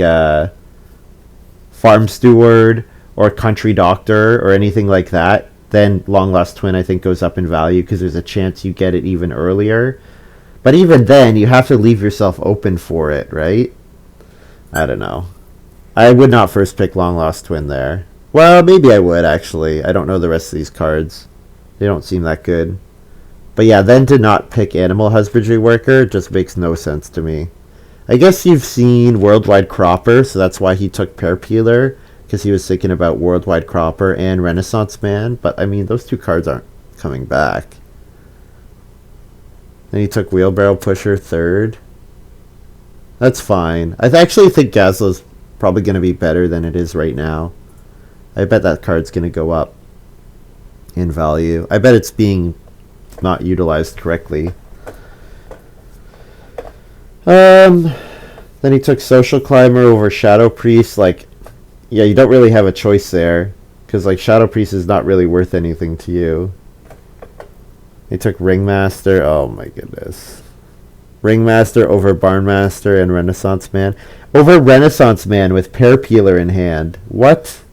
Farm Steward or Country Doctor or anything like that, then Long Lost Twin I think goes up in value because there's a chance you get it even earlier. But even then, you have to leave yourself open for it, right? I don't know. I would not first pick Long Lost Twin there. Well, maybe I would, actually. I don't know the rest of these cards. They don't seem that good. But yeah, then to not pick Animal Husbandry Worker just makes no sense to me. I guess you've seen Worldwide Cropper, so that's why he took Pear Peeler, because he was thinking about Worldwide Cropper and Renaissance Man, but I mean, those two cards aren't coming back. Then he took Wheelbarrow Pusher third. That's fine. I actually think Gazlo's probably going to be better than it is right now. I bet that card's going to go up in value. I bet it's being not utilized correctly. Then he took Social Climber over Shadow Priest. Like, yeah, you don't really have a choice there, because like Shadow Priest is not really worth anything to you. He took Ringmaster. Oh my goodness. Ringmaster over Barnmaster and Renaissance Man. Over Renaissance Man with Pear Peeler in hand. What?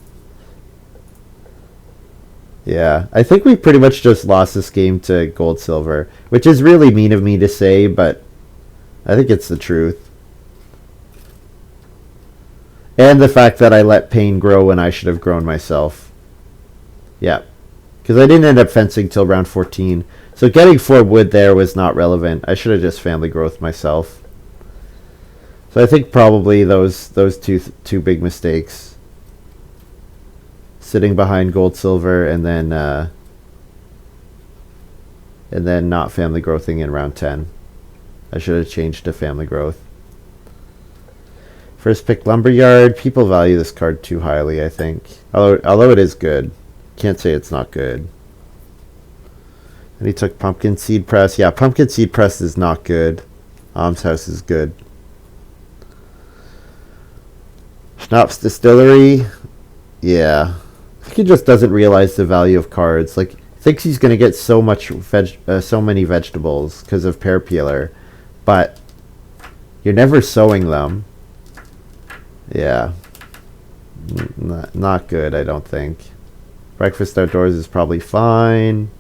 Yeah, I think we pretty much just lost this game to Gold Silver, which is really mean of me to say, but I think it's the truth. And the fact that I let Pain grow when I should have grown myself. Yeah. Because I didn't end up fencing till round 14. So getting 4 wood there was not relevant. I should have just family growth myself. So I think probably those two big mistakes. Sitting behind gold silver and then not family growthing in round 10. I should have changed to family growth. First pick Lumberyard. People value this card too highly, I think. Although it is good. Can't say it's not good. And he took Pumpkin Seed Press. Yeah, Pumpkin Seed Press is not good. Almshouse is good. Schnapps Distillery. Yeah. I think he just doesn't realize the value of cards. Like, thinks he's going to get so many vegetables because of Pear Peeler. But you're never sowing them. Yeah. Not good, I don't think. Breakfast Outdoors is probably fine.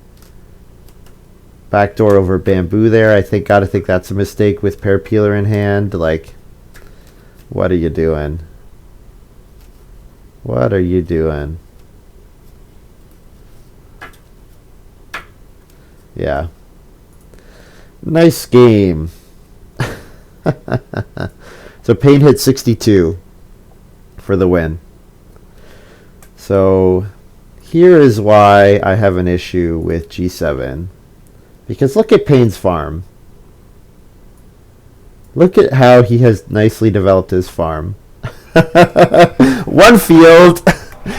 Backdoor over Bamboo there. Gotta think that's a mistake with Pear Peeler in hand. Like, what are you doing? What are you doing? Yeah. Nice game. So Payne hit 62 for the win. So here is why I have an issue with G7. Because look at Payne's farm. Look at how he has nicely developed his farm. One field.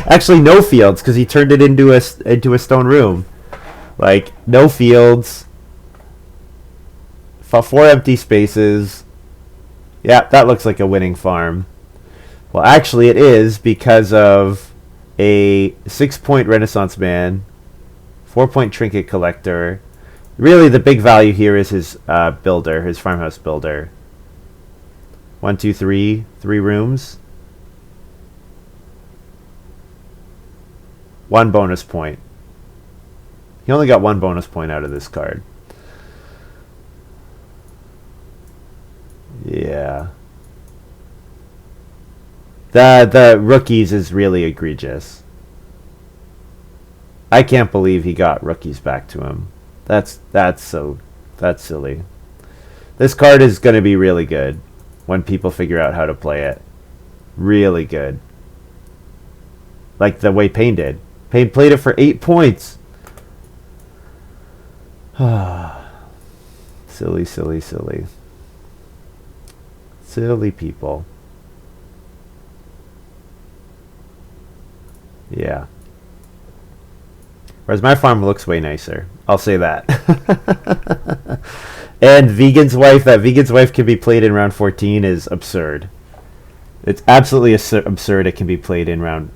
Actually, no fields, because he turned it into a stone room. Like, no fields. 4 empty spaces. Yeah, that looks like a winning farm. Well, actually, it is because of a 6-point Renaissance Man, 4-point Trinket Collector. Really, the big value here is his builder, his farmhouse builder. 1, 2, 3, 3 rooms. 1 bonus point. He only got 1 bonus point out of this card. Yeah. The rookies is really egregious. I can't believe he got rookies back to him. That's silly. This card is going to be really good when people figure out how to play it. Really good. Like the way Payne did. Payne played it for 8 points. Silly. Silly people. Yeah. Whereas my farm looks way nicer. I'll say that. And Vegan's Wife, that Vegan's Wife can be played in round 14 is absurd. It's absolutely absurd it can be played in round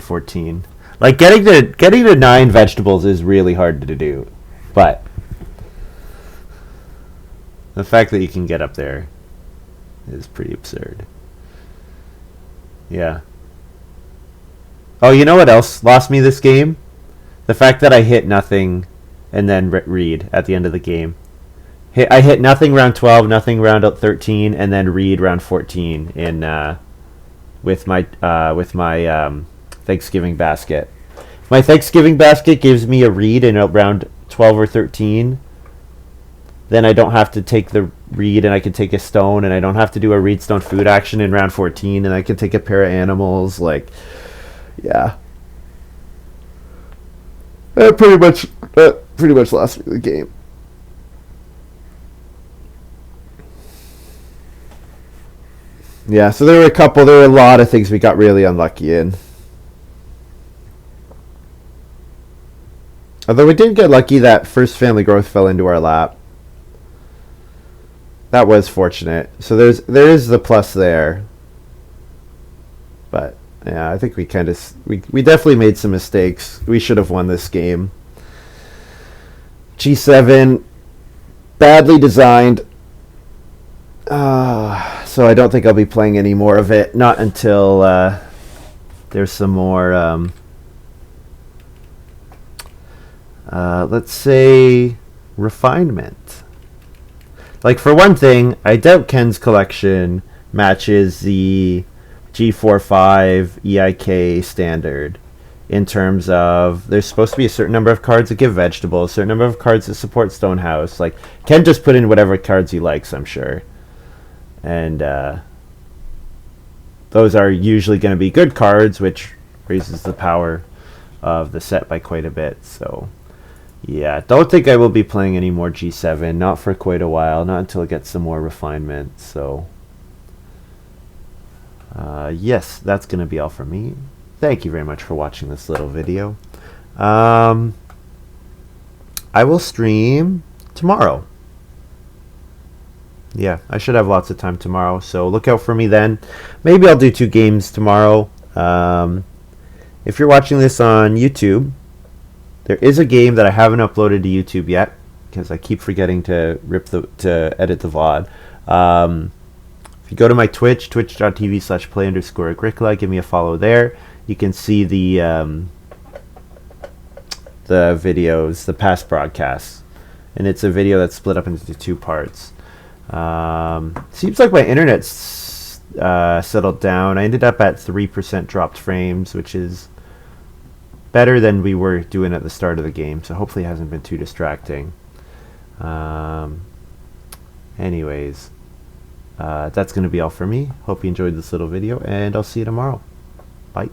14. Like getting to 9 vegetables is really hard to do. But the fact that you can get up there is pretty absurd. Yeah. Oh, you know what else lost me this game? The fact that I hit nothing and then read at the end of the game. I hit nothing round 12, nothing round 13, and then read round 14 in with my Thanksgiving basket. My Thanksgiving basket gives me a read in round 12 or 13. Then I don't have to take the read, and I can take a stone, and I don't have to do a read stone food action in round 14, and I can take a pair of animals. Like, yeah. That pretty much lost me the game. Yeah, so there were a lot of things we got really unlucky in. Although we did get lucky that first family growth fell into our lap. That was fortunate. So there is the plus there. But yeah, I think we definitely made some mistakes. We should have won this game. G7, badly designed. So I don't think I'll be playing any more of it. Not until there's some more, let's say, refinement. Like, for one thing, I doubt Ken's collection matches the G45, EIK standard, in terms of there's supposed to be a certain number of cards that give vegetables, a certain number of cards that support Stonehouse. Like, Ken just put in whatever cards he likes, I'm sure. And those are usually going to be good cards, which raises the power of the set by quite a bit. So yeah, don't think I will be playing any more G7, not for quite a while, not until it gets some more refinement. So yes, that's going to be all from me. Thank you very much for watching this little video. I will stream tomorrow. Yeah, I should have lots of time tomorrow, so look out for me then. Maybe I'll do 2 games tomorrow. If you're watching this on YouTube, there is a game that I haven't uploaded to YouTube yet because I keep forgetting to edit the VOD. If you go to my Twitch, twitch.tv/play_agricola, give me a follow there. You can see the videos, the past broadcasts, and it's a video that's split up into 2 parts. Seems like my internet's settled down. I ended up at 3% dropped frames, which is better than we were doing at the start of the game, so hopefully it hasn't been too distracting. Anyways, that's going to be all for me. Hope you enjoyed this little video, and I'll see you tomorrow. Bye.